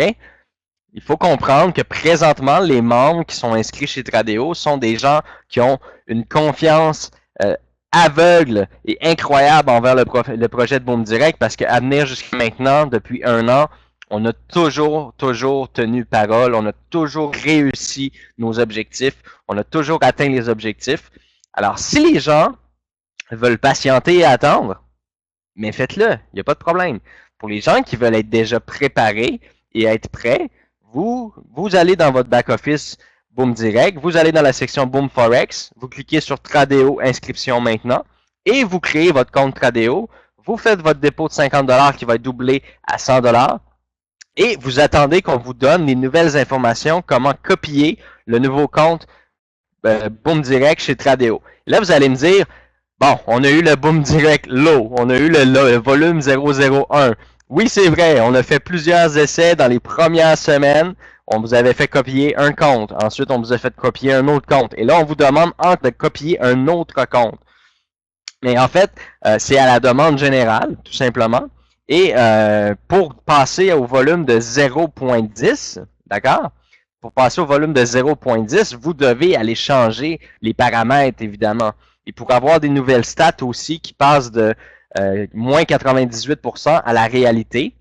Il faut comprendre que présentement, les membres qui sont inscrits chez Tradeo sont des gens qui ont une confiance aveugle et incroyable envers le projet de Boom Direct parce qu'à venir jusqu'à maintenant, depuis 1 an, on a toujours tenu parole, on a toujours réussi nos objectifs, on a toujours atteint les objectifs. Alors, si les gens veulent patienter et attendre, mais faites-le, il n'y a pas de problème. Pour les gens qui veulent être déjà préparés et être prêts, vous allez dans votre back-office Boom Direct, vous allez dans la section Boom Forex, vous cliquez sur Tradeo inscription maintenant et vous créez votre compte Tradeo, vous faites votre dépôt de 50 $ qui va être doublé à 100 $ et vous attendez qu'on vous donne les nouvelles informations, comment copier le nouveau compte Boom Direct chez Tradeo. Là, vous allez me dire, bon, on a eu le Boom Direct Low, on a eu le volume 001. Oui, c'est vrai, on a fait plusieurs essais dans les premières semaines. On vous avait fait copier un compte. Ensuite, on vous a fait copier un autre compte. Et là, on vous demande de copier un autre compte. Mais en fait, c'est à la demande générale, tout simplement. Et pour passer au volume de 0.10, d'accord? Pour passer au volume de 0.10, vous devez aller changer les paramètres, évidemment. Et pour avoir des nouvelles stats aussi qui passent de moins 98% à la réalité,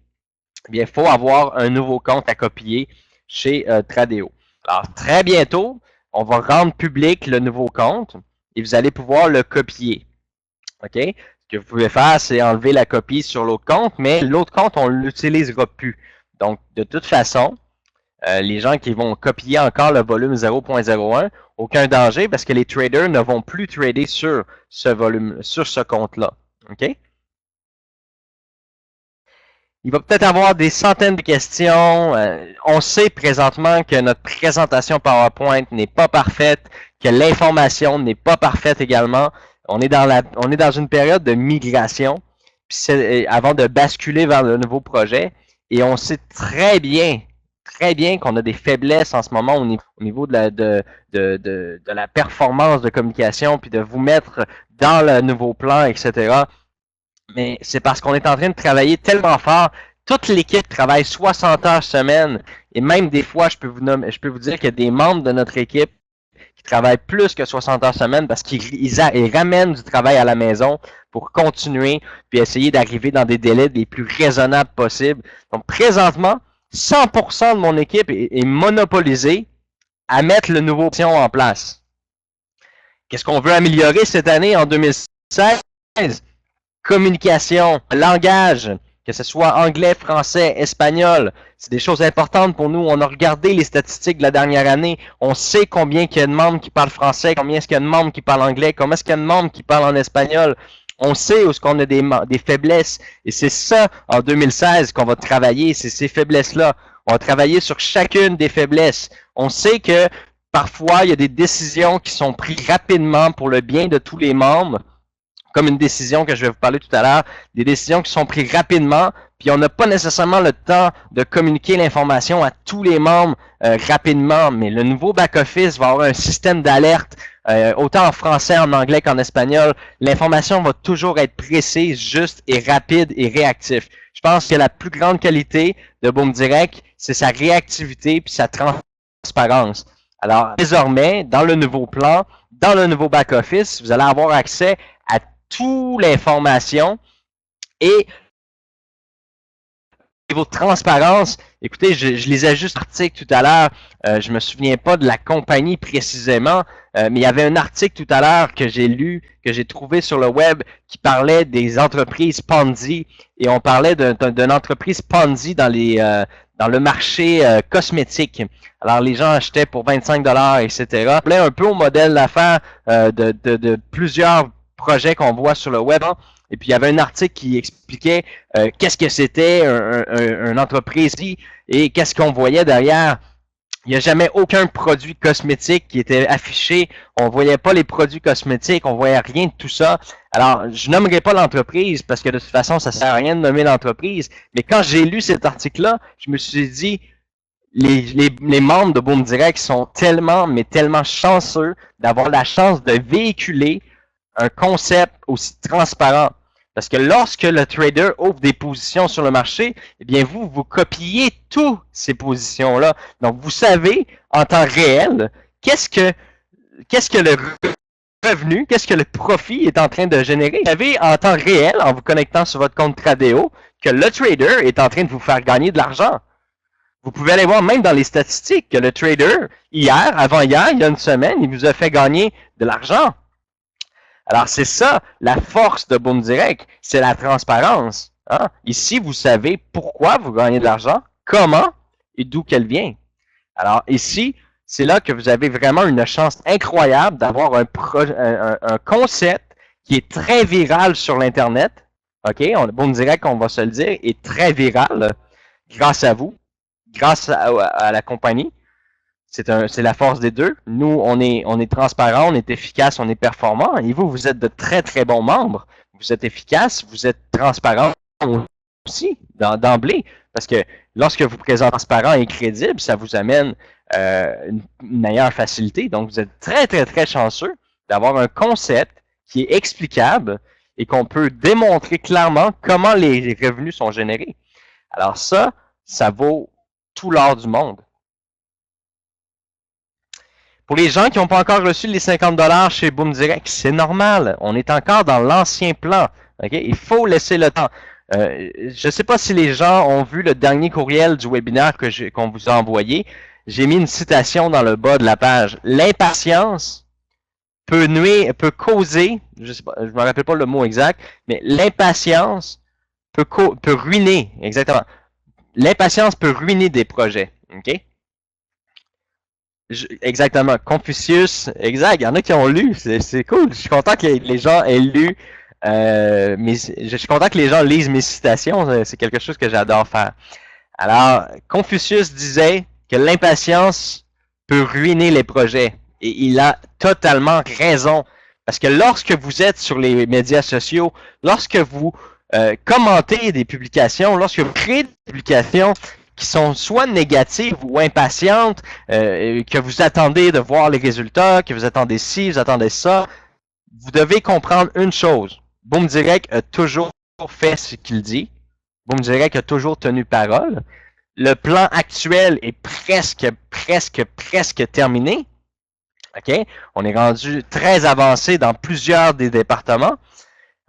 eh bien, il faut avoir un nouveau compte à copier chez Tradeo. Alors, très bientôt, on va rendre public le nouveau compte et vous allez pouvoir le copier. OK? Ce que vous pouvez faire, c'est enlever la copie sur l'autre compte, mais l'autre compte, on ne l'utilisera plus. Donc, de toute façon, les gens qui vont copier encore le volume 0.01, aucun danger parce que les traders ne vont plus trader sur ce volume, sur ce compte-là. OK? Il va peut-être avoir des centaines de questions. On sait présentement que notre présentation PowerPoint n'est pas parfaite, que l'information n'est pas parfaite également. On est dans une période de migration avant de basculer vers le nouveau projet. Et on sait très bien qu'on a des faiblesses en ce moment au niveau de la performance de communication, puis de vous mettre dans le nouveau plan, etc. Mais c'est parce qu'on est en train de travailler tellement fort. Toute l'équipe travaille 60 heures semaine. Et même des fois, je peux vous dire qu'il y a des membres de notre équipe qui travaillent plus que 60 heures semaine parce qu'ils ramènent du travail à la maison pour continuer puis essayer d'arriver dans des délais les plus raisonnables possibles. Donc présentement, 100% de mon équipe est monopolisée à mettre le nouveau option en place. Qu'est-ce qu'on veut améliorer cette année en 2016? Communication, langage, que ce soit anglais, français, espagnol, c'est des choses importantes pour nous. On a regardé les statistiques de la dernière année. On sait combien il y a de membres qui parlent français, combien est-ce qu'il y a de membres qui parlent anglais, combien est-ce qu'il y a de membres qui parlent en espagnol. On sait où est-ce qu'on a des faiblesses. Et c'est ça, en 2016, qu'on va travailler, c'est ces faiblesses-là. On va travailler sur chacune des faiblesses. On sait que parfois, il y a des décisions qui sont prises rapidement pour le bien de tous les membres, comme une décision que je vais vous parler tout à l'heure, des décisions qui sont prises rapidement, puis on n'a pas nécessairement le temps de communiquer l'information à tous les membres rapidement, mais le nouveau back-office va avoir un système d'alerte, autant en français, en anglais qu'en espagnol. L'information va toujours être précise, juste et rapide et réactif. Je pense que la plus grande qualité de Boom Direct, c'est sa réactivité puis sa transparence. Alors, désormais, dans le nouveau plan, dans le nouveau back-office, vous allez avoir accès à toute l'information et niveau de transparence, écoutez, je lisais juste l'article tout à l'heure, je me souviens pas de la compagnie précisément, mais il y avait un article tout à l'heure que j'ai lu, que j'ai trouvé sur le web, qui parlait des entreprises Ponzi, et on parlait d'une entreprise Ponzi dans le marché cosmétique. Alors les gens achetaient pour 25$, etc. Ça plaît un peu au modèle d'affaires de plusieurs projets qu'on voit sur le web. Et puis, il y avait un article qui expliquait qu'est-ce que c'était une entreprise et qu'est-ce qu'on voyait derrière. Il n'y a jamais aucun produit cosmétique qui était affiché. On ne voyait pas les produits cosmétiques, on ne voyait rien de tout ça. Alors, je nommerai pas l'entreprise parce que de toute façon, ça ne sert à rien de nommer l'entreprise. Mais quand j'ai lu cet article-là, je me suis dit, les membres de Boom Direct sont tellement, mais tellement chanceux d'avoir la chance de véhiculer un concept aussi transparent. Parce que lorsque le trader ouvre des positions sur le marché, eh bien vous copiez toutes ces positions-là. Donc vous savez en temps réel qu'est-ce que le revenu, qu'est-ce que le profit est en train de générer. Vous savez en temps réel, en vous connectant sur votre compte Tradeo, que le trader est en train de vous faire gagner de l'argent. Vous pouvez aller voir même dans les statistiques que le trader, hier, avant-hier, il y a une semaine, il vous a fait gagner de l'argent. Alors, c'est ça, la force de Boom Direct, c'est la transparence. Hein? Ici, vous savez pourquoi vous gagnez de l'argent, comment et d'où qu'elle vient. Alors, ici, c'est là que vous avez vraiment une chance incroyable d'avoir un concept qui est très viral sur l'Internet. OK? Boom Direct, on va se le dire, est très viral grâce à vous, grâce à la compagnie. C'est la force des deux. Nous, on est transparent, on est efficace, on est performant. Et vous, vous êtes de très, très bons membres. Vous êtes efficace, vous êtes transparent aussi, d'emblée. Parce que lorsque vous présentez transparent et crédible, ça vous amène une meilleure facilité. Donc, vous êtes très, très, très chanceux d'avoir un concept qui est explicable et qu'on peut démontrer clairement comment les revenus sont générés. Alors ça vaut tout l'or du monde. Pour les gens qui n'ont pas encore reçu les 50$ chez Boom Direct, c'est normal. On est encore dans l'ancien plan. Okay? Il faut laisser le temps. Je ne sais pas si les gens ont vu le dernier courriel du webinaire qu'on vous a envoyé. J'ai mis une citation dans le bas de la page. L'impatience peut causer, je ne me rappelle pas le mot exact, mais l'impatience peut ruiner, exactement. L'impatience peut ruiner des projets. OK? Exactement. Confucius, exact. Il y en a qui ont lu. C'est cool. Je suis content que les gens aient lu. Je suis content que les gens lisent mes citations. C'est quelque chose que j'adore faire. Alors, Confucius disait que l'impatience peut ruiner les projets. Et il a totalement raison. Parce que lorsque vous êtes sur les médias sociaux, lorsque vous commenter des publications, lorsque vous créez des publications qui sont soit négatives ou impatientes, que vous attendez de voir les résultats, que vous attendez ci, vous attendez ça, vous devez comprendre une chose. Boom Direct a toujours fait ce qu'il dit. Boom Direct a toujours tenu parole. Le plan actuel est presque terminé. OK? On est rendu très avancé dans plusieurs des départements.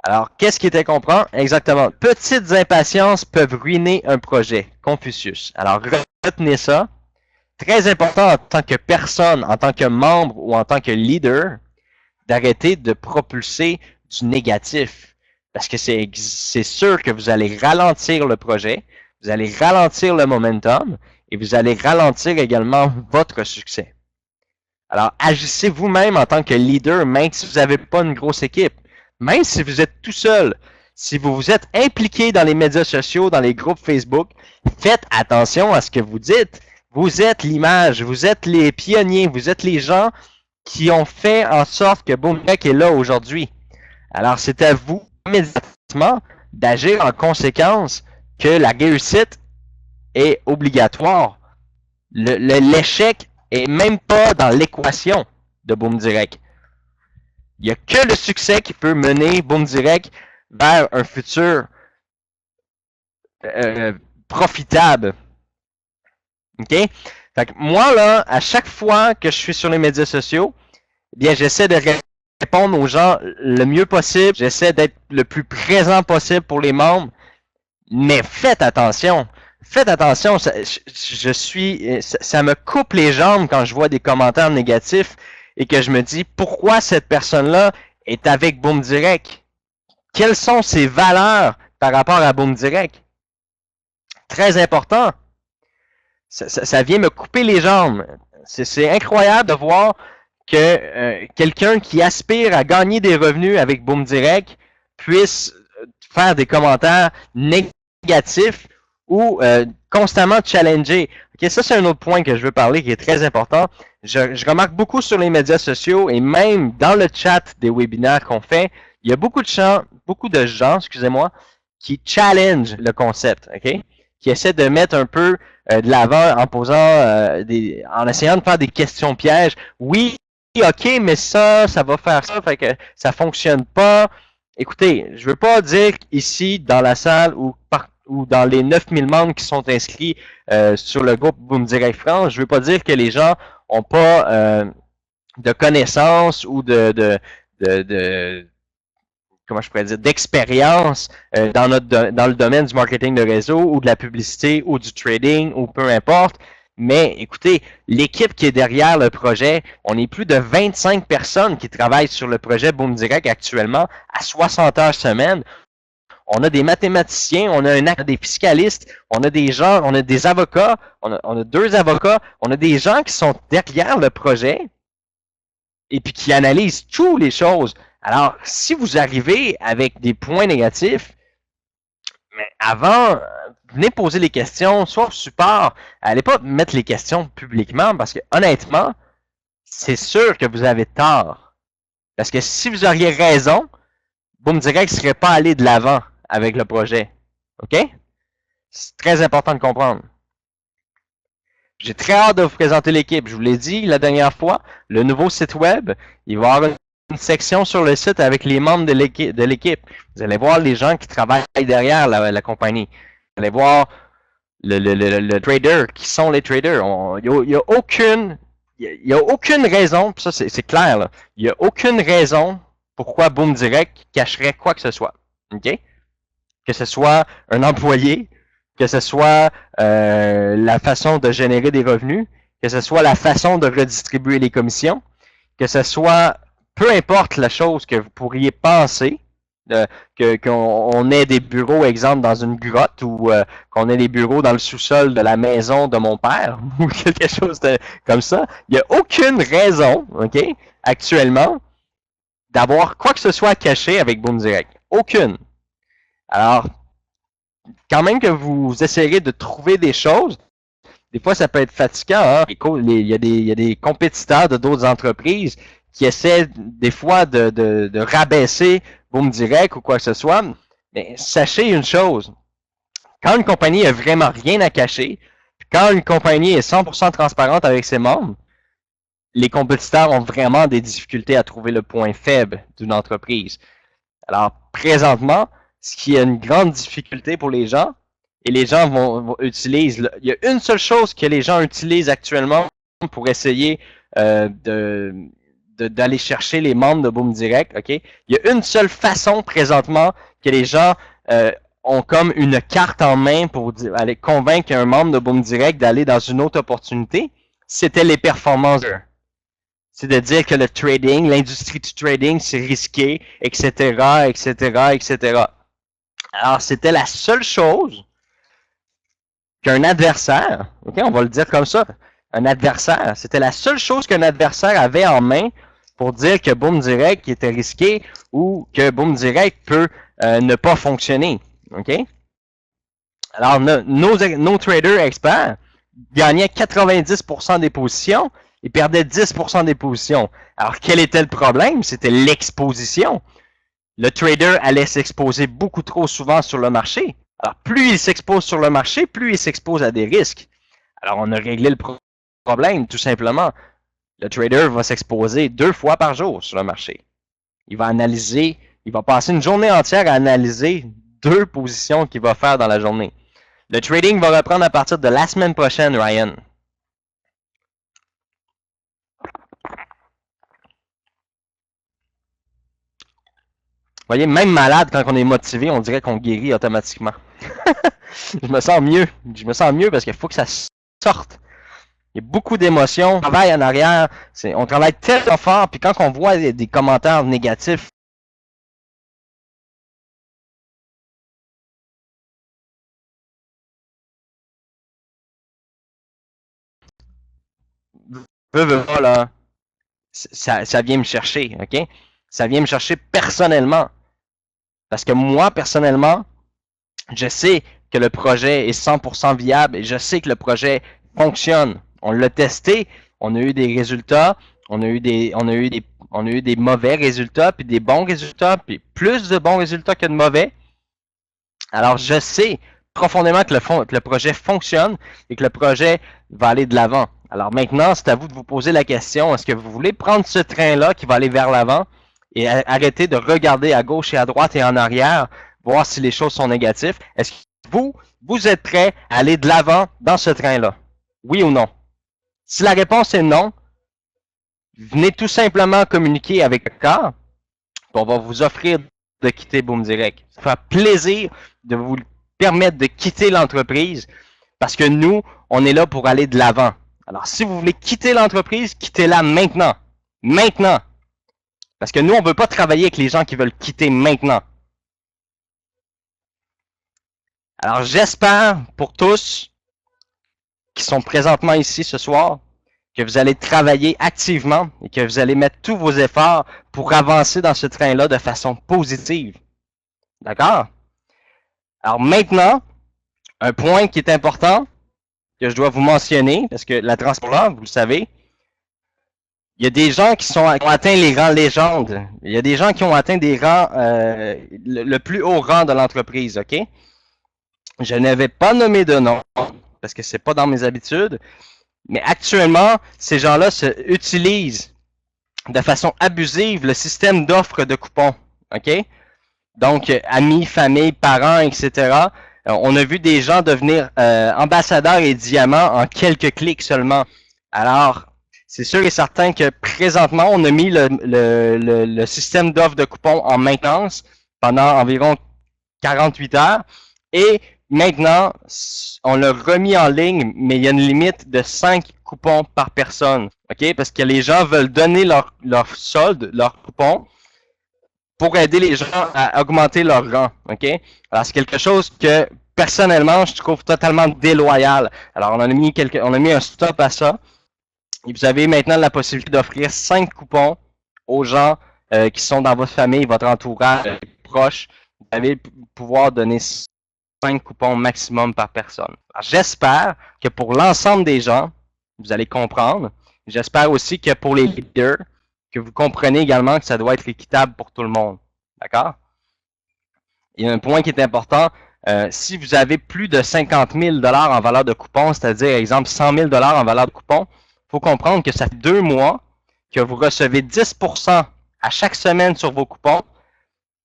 Alors, qu'est-ce qui était comprendre? Exactement. Petites impatiences peuvent ruiner un projet. Confucius. Alors, retenez ça. Très important en tant que personne, en tant que membre ou en tant que leader, d'arrêter de propulser du négatif. Parce que c'est sûr que vous allez ralentir le projet, vous allez ralentir le momentum et vous allez ralentir également votre succès. Alors, agissez vous-même en tant que leader, même si vous n'avez pas une grosse équipe. Même si vous êtes tout seul, si vous vous êtes impliqué dans les médias sociaux, dans les groupes Facebook, faites attention à ce que vous dites. Vous êtes l'image, vous êtes les pionniers, vous êtes les gens qui ont fait en sorte que Boom Direct est là aujourd'hui. Alors, c'est à vous, immédiatement, d'agir en conséquence que la réussite est obligatoire. L'échec est même pas dans l'équation de Boom Direct. Il n'y a que le succès qui peut mener Boom Direct vers un futur profitable. OK? Fait que moi, là, à chaque fois que je suis sur les médias sociaux, eh bien, j'essaie de répondre aux gens le mieux possible. J'essaie d'être le plus présent possible pour les membres. Mais faites attention. Faites attention. Ça me coupe les jambes quand je vois des commentaires négatifs et que je me dis pourquoi cette personne-là est avec Boom Direct. Quelles sont ses valeurs par rapport à Boom Direct? Très important. Ça vient me couper les jambes. C'est incroyable de voir que quelqu'un qui aspire à gagner des revenus avec Boom Direct puisse faire des commentaires négatifs ou constamment challenger. Okay, ça, c'est un autre point que je veux parler qui est très important. Je remarque beaucoup sur les médias sociaux et même dans le chat des webinaires qu'on fait, il y a beaucoup de gens, excusez-moi, qui challenge le concept, ok? Qui essaient de mettre un peu de l'avant en posant en essayant de faire des questions pièges. Oui, ok, mais ça va faire ça, fait que ça fonctionne pas. Écoutez, je veux pas dire ici dans la salle ou dans les 9000 membres qui sont inscrits sur le groupe Boom Direct France, je veux pas dire que les gens ont pas de connaissances ou comment je pourrais dire, d'expérience dans le domaine du marketing de réseau ou de la publicité ou du trading ou peu importe. Mais écoutez, l'équipe qui est derrière le projet, on est plus de 25 personnes qui travaillent sur le projet Boom Direct actuellement à 60 heures semaine. On a des mathématiciens, on a des fiscalistes, on a des gens, on a des avocats, on a 2 avocats, on a des gens qui sont derrière le projet et puis qui analysent toutes les choses. Alors, si vous arrivez avec des points négatifs, mais avant, venez poser les questions, soit au support, allez pas mettre les questions publiquement parce que honnêtement, c'est sûr que vous avez tort. Parce que si vous auriez raison, Boom Direct ne serait pas allé de l'avant avec le projet. OK? C'est très important de comprendre. J'ai très hâte de vous présenter l'équipe. Je vous l'ai dit la dernière fois, le nouveau site web, il va y avoir une section sur le site avec les membres de l'équipe. Vous allez voir les gens qui travaillent derrière la compagnie. Vous allez voir le trader, qui sont les traders. Il n'y a aucune raison, ça c'est clair, là, il n'y a aucune raison pourquoi Boom Direct cacherait quoi que ce soit. OK? Que ce soit un employé, que ce soit la façon de générer des revenus, que ce soit la façon de redistribuer les commissions, que ce soit peu importe la chose que vous pourriez penser, qu'on ait des bureaux, exemple, dans une grotte ou qu'on ait des bureaux dans le sous-sol de la maison de mon père ou quelque chose comme ça, il n'y a aucune raison, OK, actuellement, d'avoir quoi que ce soit caché avec Boom Direct. Aucune. Alors, quand même que vous essayerez de trouver des choses, des fois ça peut être fatigant. Hein? Il y a des compétiteurs de d'autres entreprises qui essaient des fois de rabaisser Boom Direct ou quoi que ce soit. Mais sachez une chose, quand une compagnie a vraiment rien à cacher, quand une compagnie est 100% transparente avec ses membres, les compétiteurs ont vraiment des difficultés à trouver le point faible d'une entreprise. Alors, présentement, ce qui est une grande difficulté pour les gens, et les gens vont utiliser, il y a une seule chose que les gens utilisent actuellement pour essayer d'aller chercher les membres de Boom Direct, ok? Il y a une seule façon présentement que les gens ont comme une carte en main pour aller convaincre un membre de Boom Direct d'aller dans une autre opportunité, c'était les performances. C'est de dire que le trading, l'industrie du trading, c'est risqué, etc., etc., etc. Alors, c'était la seule chose qu'un adversaire, ok, on va le dire comme ça, un adversaire, c'était la seule chose qu'un adversaire avait en main pour dire que Boom Direct était risqué ou que Boom Direct peut ne pas fonctionner. Ok? Alors, nos traders experts gagnaient 90% des positions et perdaient 10% des positions. Alors, quel était le problème? C'était l'exposition. Le trader allait s'exposer beaucoup trop souvent sur le marché. Alors, plus il s'expose sur le marché, plus il s'expose à des risques. Alors, on a réglé le problème, tout simplement. Le trader va s'exposer 2 fois par jour sur le marché. Il va analyser, il va passer une journée entière à analyser 2 positions qu'il va faire dans la journée. Le trading va reprendre à partir de la semaine prochaine, Ryan. Vous voyez, même malade, quand on est motivé, on dirait qu'on guérit automatiquement. Je me sens mieux. Je me sens mieux parce qu'il faut que ça sorte. Il y a beaucoup d'émotions. On travaille en arrière. On travaille tellement fort. Puis quand on voit des commentaires négatifs, là, ça vient me chercher, ok? Ça vient me chercher personnellement. Parce que moi, personnellement, je sais que le projet est 100% viable et je sais que le projet fonctionne. On l'a testé, on a eu des résultats, on a eu des mauvais résultats, puis des bons résultats, puis plus de bons résultats que de mauvais. Alors, je sais profondément que le projet fonctionne et que le projet va aller de l'avant. Alors maintenant, c'est à vous de vous poser la question, est-ce que vous voulez prendre ce train-là qui va aller vers l'avant et arrêter de regarder à gauche et à droite et en arrière, voir si les choses sont négatives? Est-ce que vous êtes prêt à aller de l'avant dans ce train-là? Oui ou non? Si la réponse est non, venez tout simplement communiquer avec le corps. On va vous offrir de quitter Boom Direct. Ça fait plaisir de vous permettre de quitter l'entreprise parce que nous, on est là pour aller de l'avant. Alors, si vous voulez quitter l'entreprise, quittez-la maintenant. Maintenant. Parce que nous, on ne veut pas travailler avec les gens qui veulent quitter maintenant. Alors, j'espère pour tous qui sont présentement ici ce soir que vous allez travailler activement et que vous allez mettre tous vos efforts pour avancer dans ce train-là de façon positive. D'accord? Alors maintenant, un point qui est important, que je dois vous mentionner, parce que la transparence, vous le savez, il y a des gens qui ont atteint les rangs légendes. Il y a des gens qui ont atteint des rangs, le plus haut rang de l'entreprise, OK? Je n'avais pas nommé de nom, parce que c'est pas dans mes habitudes, mais actuellement, ces gens-là utilisent de façon abusive le système d'offres de coupons, OK? Donc, amis, famille, parents, etc. On a vu des gens devenir ambassadeurs et diamants en quelques clics seulement. Alors, c'est sûr et certain que présentement, on a mis le système d'offres de coupons en maintenance pendant environ 48 heures. Et maintenant, on l'a remis en ligne, mais il y a une limite de 5 coupons par personne. OK? Parce que les gens veulent donner leur solde, leur coupon, pour aider les gens à augmenter leur rang. OK? Alors, c'est quelque chose que, personnellement, je trouve totalement déloyal. Alors, on a mis un stop à ça. Et vous avez maintenant la possibilité d'offrir 5 coupons aux gens qui sont dans votre famille, votre entourage proche. Vous allez pouvoir donner 5 coupons maximum par personne. J'espère que pour l'ensemble des gens, vous allez comprendre. J'espère aussi que pour les leaders, que vous comprenez également que ça doit être équitable pour tout le monde. D'accord? il y a un point qui est important. Si vous avez plus de 50 000 $ en valeur de coupon, c'est-à-dire, exemple, 100 000 $ en valeur de coupon, il faut comprendre que ça fait 2 mois que vous recevez 10% à chaque semaine sur vos coupons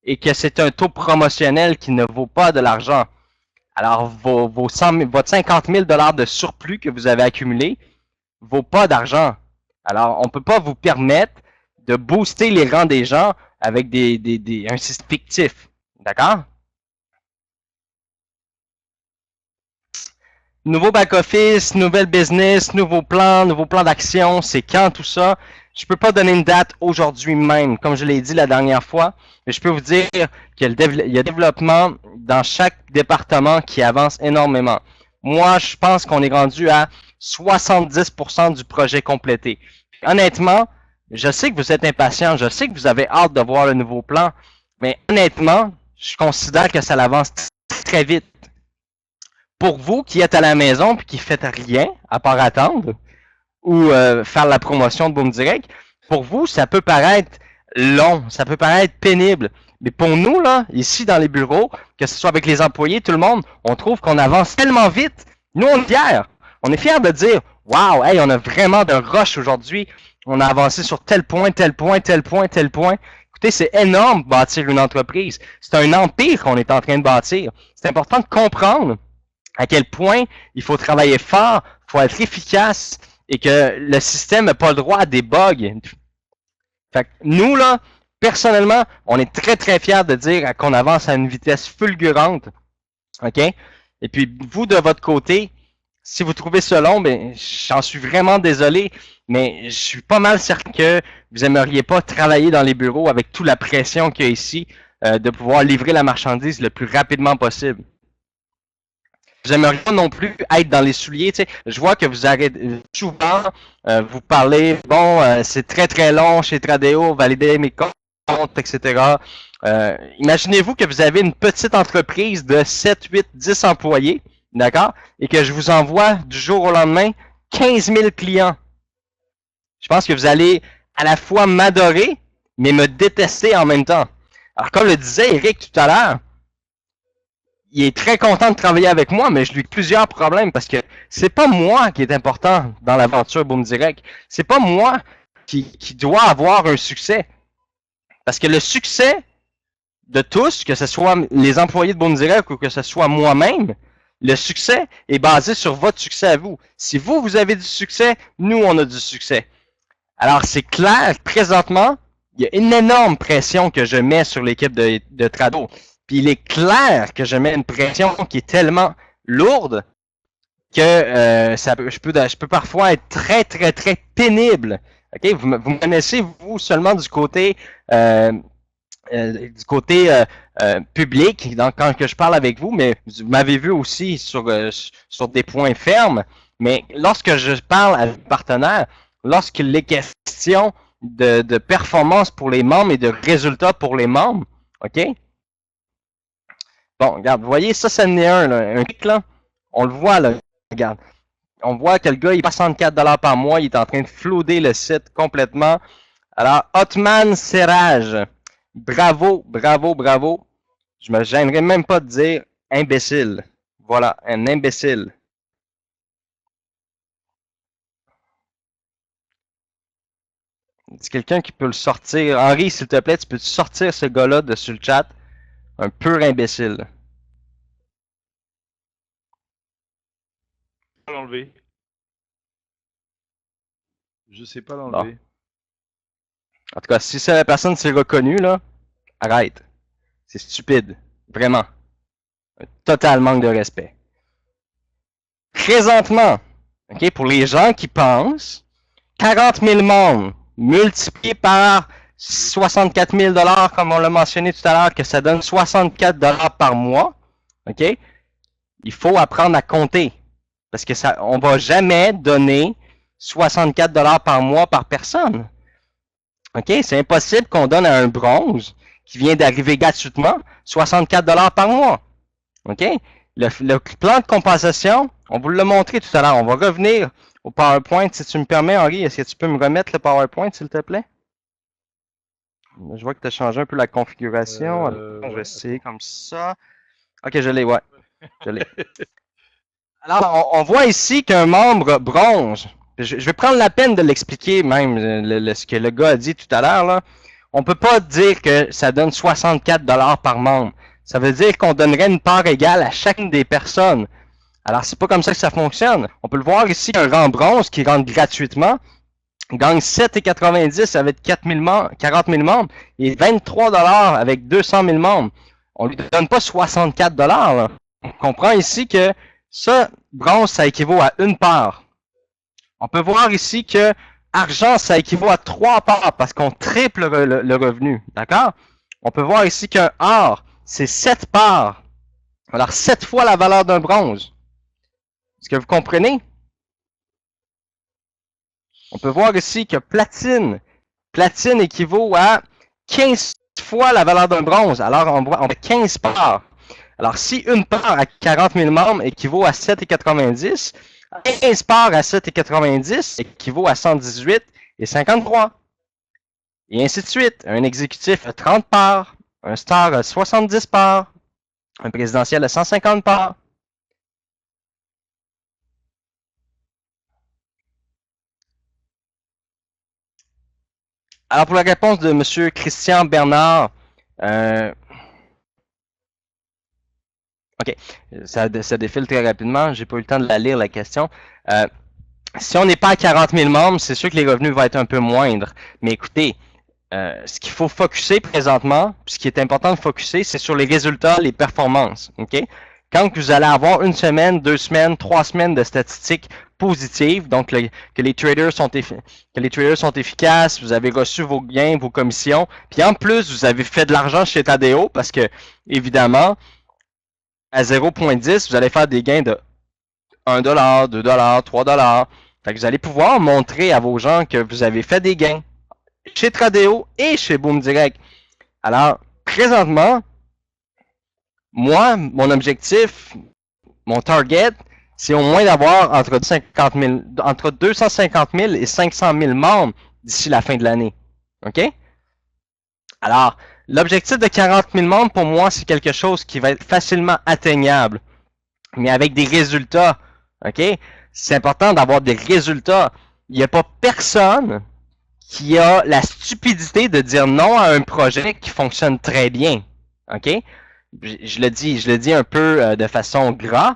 et que c'est un taux promotionnel qui ne vaut pas de l'argent. Alors, votre 50 000 $ de surplus que vous avez accumulé ne vaut pas d'argent. Alors, on ne peut pas vous permettre de booster les rangs des gens avec un système fictif. D'accord? Nouveau back-office, nouvelle business, nouveau plan d'action, c'est quand tout ça? Je ne peux pas donner une date aujourd'hui même, comme je l'ai dit la dernière fois, mais je peux vous dire qu'il y a développement dans chaque département qui avance énormément. Moi, je pense qu'on est rendu à 70% du projet complété. Honnêtement, je sais que vous êtes impatient, je sais que vous avez hâte de voir le nouveau plan, mais honnêtement, je considère que ça avance très vite. Pour vous qui êtes à la maison et qui ne faites rien à part attendre ou faire la promotion de Boom Direct, pour vous, ça peut paraître long, ça peut paraître pénible. Mais pour nous, là, ici dans les bureaux, que ce soit avec les employés, tout le monde, on trouve qu'on avance tellement vite. Nous, on est fiers. On est fiers de dire waouh, hey, on a vraiment de rush aujourd'hui. On a avancé sur tel point, tel point, tel point, tel point. Écoutez, c'est énorme bâtir une entreprise. C'est un empire qu'on est en train de bâtir. C'est important de comprendre à quel point il faut travailler fort, il faut être efficace et que le système n'a pas le droit à des bugs. Fait que nous, là, personnellement, on est très, très fiers de dire qu'on avance à une vitesse fulgurante. OK? Et puis, vous, de votre côté, si vous trouvez ça long, ben, j'en suis vraiment désolé, mais je suis pas mal certain que vous aimeriez pas travailler dans les bureaux avec toute la pression qu'il y a ici, de pouvoir livrer la marchandise le plus rapidement possible. J'aimerais pas non plus être dans les souliers, tu sais. Je vois que vous arrêtez souvent, vous parlez, bon, c'est très très long chez Tradeo, valider mes comptes, etc. Imaginez-vous que vous avez une petite entreprise de 7, 8, 10 employés, d'accord? Et que je vous envoie du jour au lendemain 15 000 clients. Je pense que vous allez à la fois m'adorer, mais me détester en même temps. Alors, comme le disait Eric tout à l'heure, il est très content de travailler avec moi, mais je lui ai plusieurs problèmes parce que c'est pas moi qui est important dans l'aventure Boom Direct. C'est pas moi qui doit avoir un succès. Parce que le succès de tous, que ce soit les employés de Boom Direct ou que ce soit moi-même, le succès est basé sur votre succès à vous. Si vous, vous avez du succès, nous, on a du succès. Alors, c'est clair, présentement, il y a une énorme pression que je mets sur l'équipe de Trado. Puis il est clair que je mets une pression qui est tellement lourde que je peux parfois être très, très, très pénible. Okay? Vous me connaissez, vous, seulement du côté public, donc, quand que je parle avec vous, mais vous m'avez vu aussi sur des points fermes. Mais lorsque je parle à des partenaires, lorsqu'il est question de performance pour les membres et de résultats pour les membres, OK? Bon, regarde, vous voyez, ça en est un clic, là. On le voit, là. Regarde. On voit que le gars, il est 64 $ par mois. Il est en train de flouder le site complètement. Alors, Hotman Serrage. Bravo, bravo, bravo. Je me gênerais même pas de dire imbécile. Voilà, un imbécile. C'est quelqu'un qui peut le sortir. Henri, s'il te plaît, tu peux sortir ce gars-là de sur le chat? Un pur imbécile. L'enlever. Je sais pas l'enlever. Bon. En tout cas, si c'est la personne s'est reconnue, là, arrête. C'est stupide. Vraiment. Un total manque de respect. Présentement, ok, pour les gens qui pensent, 40 000 membres multiplié par 64 000 $, comme on l'a mentionné tout à l'heure, que ça donne 64 $ par mois, ok? Il faut apprendre à compter. Parce que ça, on va jamais donner 64 $ par mois par personne. OK? C'est impossible qu'on donne à un bronze qui vient d'arriver gratuitement 64 $ par mois. OK? Le plan de compensation, on vous l'a montré tout à l'heure. On va revenir au PowerPoint. Si tu me permets, Henri, est-ce que tu peux me remettre le PowerPoint, s'il te plaît? Je vois que tu as changé un peu la configuration. Alors, je vais essayer comme ça. Ok, je l'ai, ouais. Je l'ai. Alors, on voit ici qu'un membre bronze, je vais prendre la peine de l'expliquer même, ce que le gars a dit tout à l'heure, là. On peut pas dire que ça donne 64$ par membre. Ça veut dire qu'on donnerait une part égale à chacune des personnes. Alors, c'est pas comme ça que ça fonctionne. On peut le voir ici, un rang bronze qui rentre gratuitement, gagne 7,90 avec 40 000 membres et 23$ avec 200 000 membres. On lui donne pas 64$, là. On comprend ici que ça, bronze, ça équivaut à une part. On peut voir ici que argent, ça équivaut à 3 parts parce qu'on triple le revenu. D'accord? On peut voir ici qu'un or, c'est 7 parts. Alors, 7 fois la valeur d'un bronze. Est-ce que vous comprenez? On peut voir ici que platine équivaut à 15 fois la valeur d'un bronze. Alors, on a 15 parts. Alors, si une part à 40 000 membres équivaut à 7,90, 15 parts à 7,90 équivaut à 118,53. Et ainsi de suite. Un exécutif a 30 parts, un star a 70 parts, un présidentiel a 150 parts. Alors, pour la réponse de M. Christian Bernard, OK, ça défile très rapidement. J'ai pas eu le temps de la lire, la question. Si on n'est pas à 40 000 membres, c'est sûr que les revenus vont être un peu moindres. Mais écoutez, ce qu'il faut focuser présentement, ce qui est important de focuser, c'est sur les résultats, les performances. OK? Quand vous allez avoir une semaine, 2 semaines, 3 semaines de statistiques positives, donc que les traders sont efficaces, vous avez reçu vos gains, vos commissions, puis en plus, vous avez fait de l'argent chez Tadeo, parce que, évidemment, à 0,10, vous allez faire des gains de 1$, 2$, 3$. Fait que vous allez pouvoir montrer à vos gens que vous avez fait des gains chez Tradeo et chez Boom Direct. Alors, présentement, moi, mon objectif, mon target, c'est au moins d'avoir entre 250 000 et 500 000 membres d'ici la fin de l'année. OK? Alors, l'objectif de 40 000 membres, pour moi, c'est quelque chose qui va être facilement atteignable, mais avec des résultats. OK? C'est important d'avoir des résultats. Il n'y a pas personne qui a la stupidité de dire non à un projet qui fonctionne très bien. OK? Je le dis un peu de façon gras,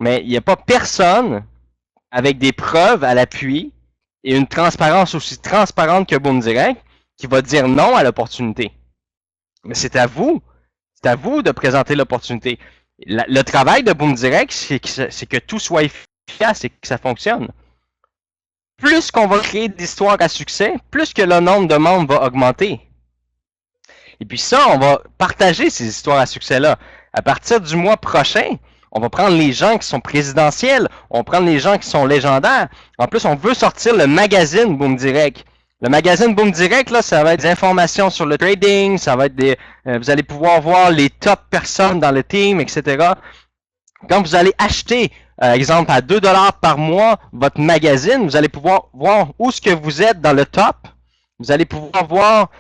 mais il n'y a pas personne avec des preuves à l'appui et une transparence aussi transparente que Boom Direct qui va dire non à l'opportunité. Mais c'est à vous de présenter l'opportunité. Le travail de Boom Direct, c'est que tout soit efficace et que ça fonctionne. Plus qu'on va créer d'histoires à succès, plus que le nombre de membres va augmenter. Et puis ça, on va partager ces histoires à succès-là. À partir du mois prochain, on va prendre les gens qui sont présidentiels, on va prendre les gens qui sont légendaires. En plus, on veut sortir le magazine Boom Direct. Le magazine Boom Direct, là, ça va être des informations sur le trading, ça va être vous allez pouvoir voir les top personnes dans le team, etc. Quand vous allez acheter, exemple, à 2$ par mois, votre magazine, vous allez pouvoir voir où est-ce que vous êtes dans le top. Vous allez pouvoir voir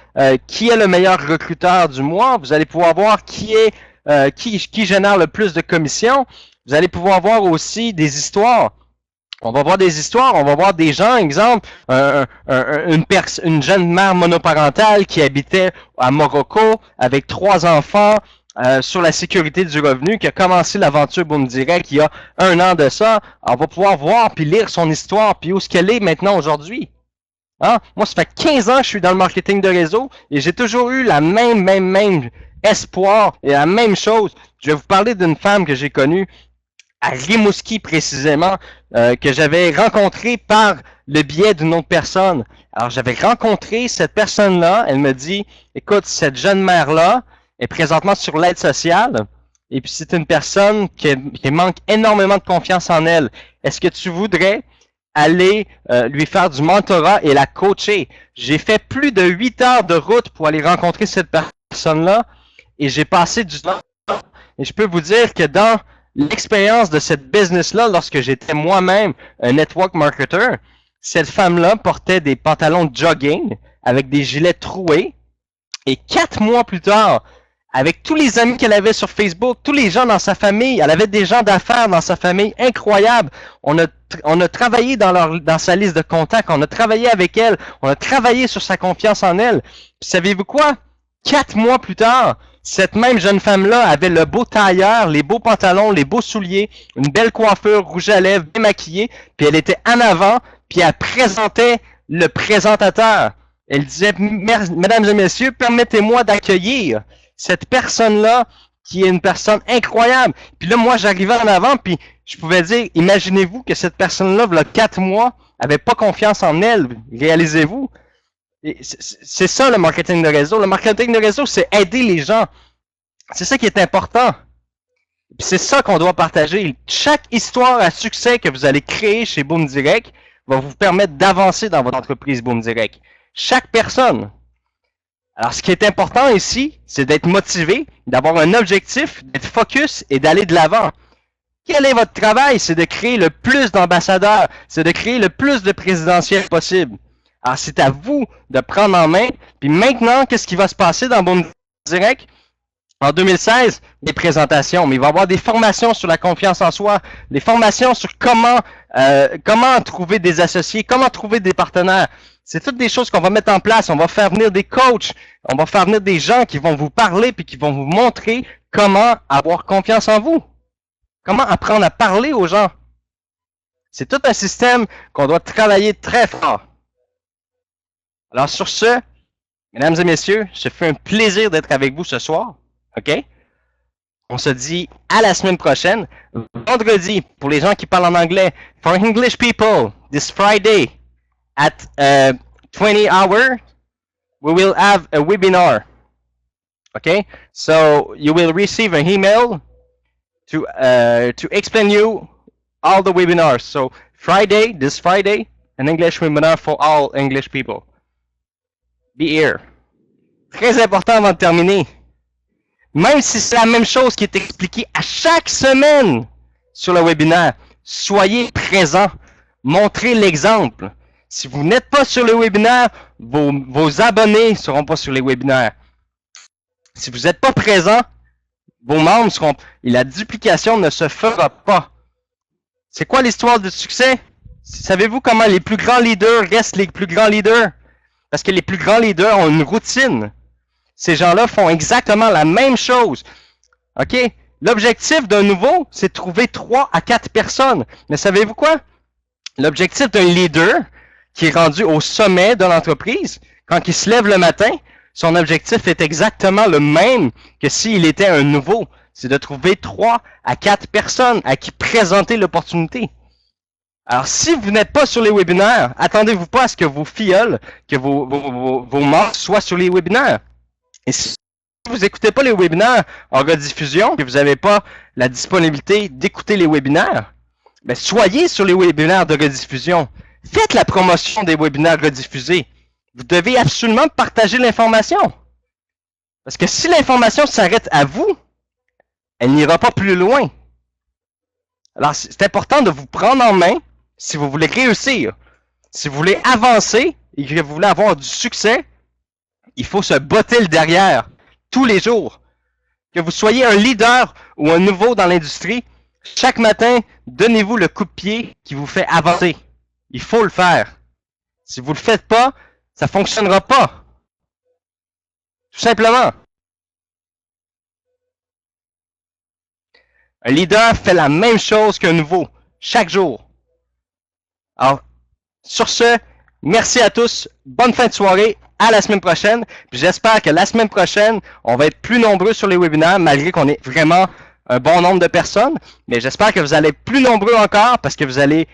qui est le meilleur recruteur du mois. Vous allez pouvoir voir qui génère le plus de commissions. Vous allez pouvoir voir aussi des histoires. On va voir des histoires, on va voir des gens, exemple, une jeune mère monoparentale qui habitait à Morocco avec 3 enfants sur la sécurité du revenu, qui a commencé l'aventure Boom Direct il y a 1 an de ça. On va pouvoir voir puis lire son histoire, puis où est-ce qu'elle est maintenant aujourd'hui. Hein? Moi, ça fait 15 ans que je suis dans le marketing de réseau et j'ai toujours eu la même espoir et la même chose. Je vais vous parler d'une femme que j'ai connue à Rimouski précisément, que j'avais rencontrée par le biais d'une autre personne. Alors, j'avais rencontré cette personne-là. Elle me dit, écoute, cette jeune mère-là est présentement sur l'aide sociale et puis c'est une personne qui manque énormément de confiance en elle. Est-ce que tu voudrais aller lui faire du mentorat et la coacher? J'ai fait plus de 8 heures de route pour aller rencontrer cette personne-là et j'ai passé du temps. Et je peux vous dire que dans l'expérience de cette business-là, lorsque j'étais moi-même un network marketer, cette femme-là portait des pantalons de jogging avec des gilets troués Et 4 mois plus tard, avec tous les amis qu'elle avait sur Facebook, tous les gens dans sa famille, elle avait des gens d'affaires dans sa famille, incroyable. On a travaillé dans sa liste de contacts, on a travaillé avec elle, on a travaillé sur sa confiance en elle. Puis savez-vous quoi? 4 mois plus tard, cette même jeune femme-là avait le beau tailleur, les beaux pantalons, les beaux souliers, une belle coiffure, rouge à lèvres, bien maquillée, puis elle était en avant, puis elle présentait le présentateur. Elle disait, mesdames et messieurs, permettez-moi d'accueillir cette personne-là qui est une personne incroyable. Puis là, moi, j'arrivais en avant, puis je pouvais dire, imaginez-vous que cette personne-là, il y a 4 mois, avait pas confiance en elle. Réalisez-vous? C'est ça le marketing de réseau. Le marketing de réseau, c'est aider les gens. C'est ça qui est important. Puis c'est ça qu'on doit partager. Chaque histoire à succès que vous allez créer chez Boom Direct va vous permettre d'avancer dans votre entreprise Boom Direct. Chaque personne. Alors, ce qui est important ici, c'est d'être motivé, d'avoir un objectif, d'être focus et d'aller de l'avant. Quel est votre travail? C'est de créer le plus d'ambassadeurs, c'est de créer le plus de présidentiels possible. Alors, c'est à vous de prendre en main. Puis maintenant, qu'est-ce qui va se passer dans Boom Direct? En 2016, des présentations, mais il va y avoir des formations sur la confiance en soi, des formations sur comment trouver des associés, comment trouver des partenaires. C'est toutes des choses qu'on va mettre en place. On va faire venir des coachs, on va faire venir des gens qui vont vous parler puis qui vont vous montrer comment avoir confiance en vous. Comment apprendre à parler aux gens. C'est tout un système qu'on doit travailler très fort. Alors sur ce, mesdames et messieurs, ça fait un plaisir d'être avec vous ce soir. OK? On se dit à la semaine prochaine. Vendredi, pour les gens qui parlent en anglais, for English people, this Friday at 20 hours, we will have a webinar. Okay? So you will receive an email to explain you all the webinars. So Friday, this Friday, an English webinar for all English people. Be here. Très important avant de terminer. Même si c'est la même chose qui est expliquée à chaque semaine sur le webinaire, soyez présent, montrez l'exemple. Si vous n'êtes pas sur le webinaire, vos abonnés ne seront pas sur les webinaires. Si vous n'êtes pas présent, vos membres seront... Et la duplication ne se fera pas. C'est quoi l'histoire du succès? Savez-vous comment les plus grands leaders restent les plus grands leaders? Parce que les plus grands leaders ont une routine. Ces gens-là font exactement la même chose. OK? L'objectif d'un nouveau, c'est de trouver 3 à 4 personnes. Mais savez-vous quoi? L'objectif d'un leader qui est rendu au sommet de l'entreprise, quand il se lève le matin, son objectif est exactement le même que s'il était un nouveau. C'est de trouver 3 à 4 personnes à qui présenter l'opportunité. Alors, si vous n'êtes pas sur les webinaires, attendez-vous pas à ce que vos filleuls, que vos membres soient sur les webinaires. Et si vous n'écoutez pas les webinaires en rediffusion, et vous n'avez pas la disponibilité d'écouter les webinaires, ben soyez sur les webinaires de rediffusion. Faites la promotion des webinaires rediffusés. Vous devez absolument partager l'information. Parce que si l'information s'arrête à vous, elle n'ira pas plus loin. Alors, c'est important de vous prendre en main si vous voulez réussir. Si vous voulez avancer et que vous voulez avoir du succès, il faut se botter le derrière tous les jours. Que vous soyez un leader ou un nouveau dans l'industrie, chaque matin, donnez-vous le coup de pied qui vous fait avancer. Il faut le faire. Si vous ne le faites pas, ça ne fonctionnera pas. Tout simplement. Un leader fait la même chose qu'un nouveau, chaque jour. Alors, sur ce, merci à tous. Bonne fin de soirée. À la semaine prochaine. J'espère que la semaine prochaine, on va être plus nombreux sur les webinaires, malgré qu'on ait vraiment un bon nombre de personnes. Mais j'espère que vous allez être plus nombreux encore parce que vous allez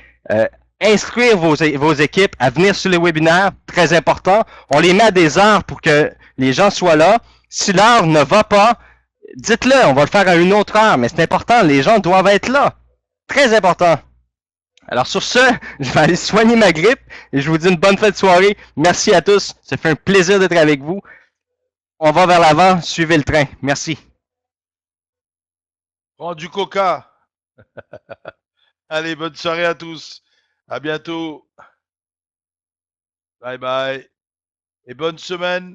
instruire vos équipes à venir sur les webinaires. Très important. On les met à des heures pour que les gens soient là. Si l'heure ne va pas, dites-le. On va le faire à une autre heure. Mais c'est important. Les gens doivent être là. Très important. Alors sur ce, je vais aller soigner ma grippe et je vous dis une bonne fin de soirée. Merci à tous. Ça fait un plaisir d'être avec vous. On va vers l'avant. Suivez le train. Merci. Prends du coca. Allez, bonne soirée à tous. À bientôt. Bye bye. Et bonne semaine.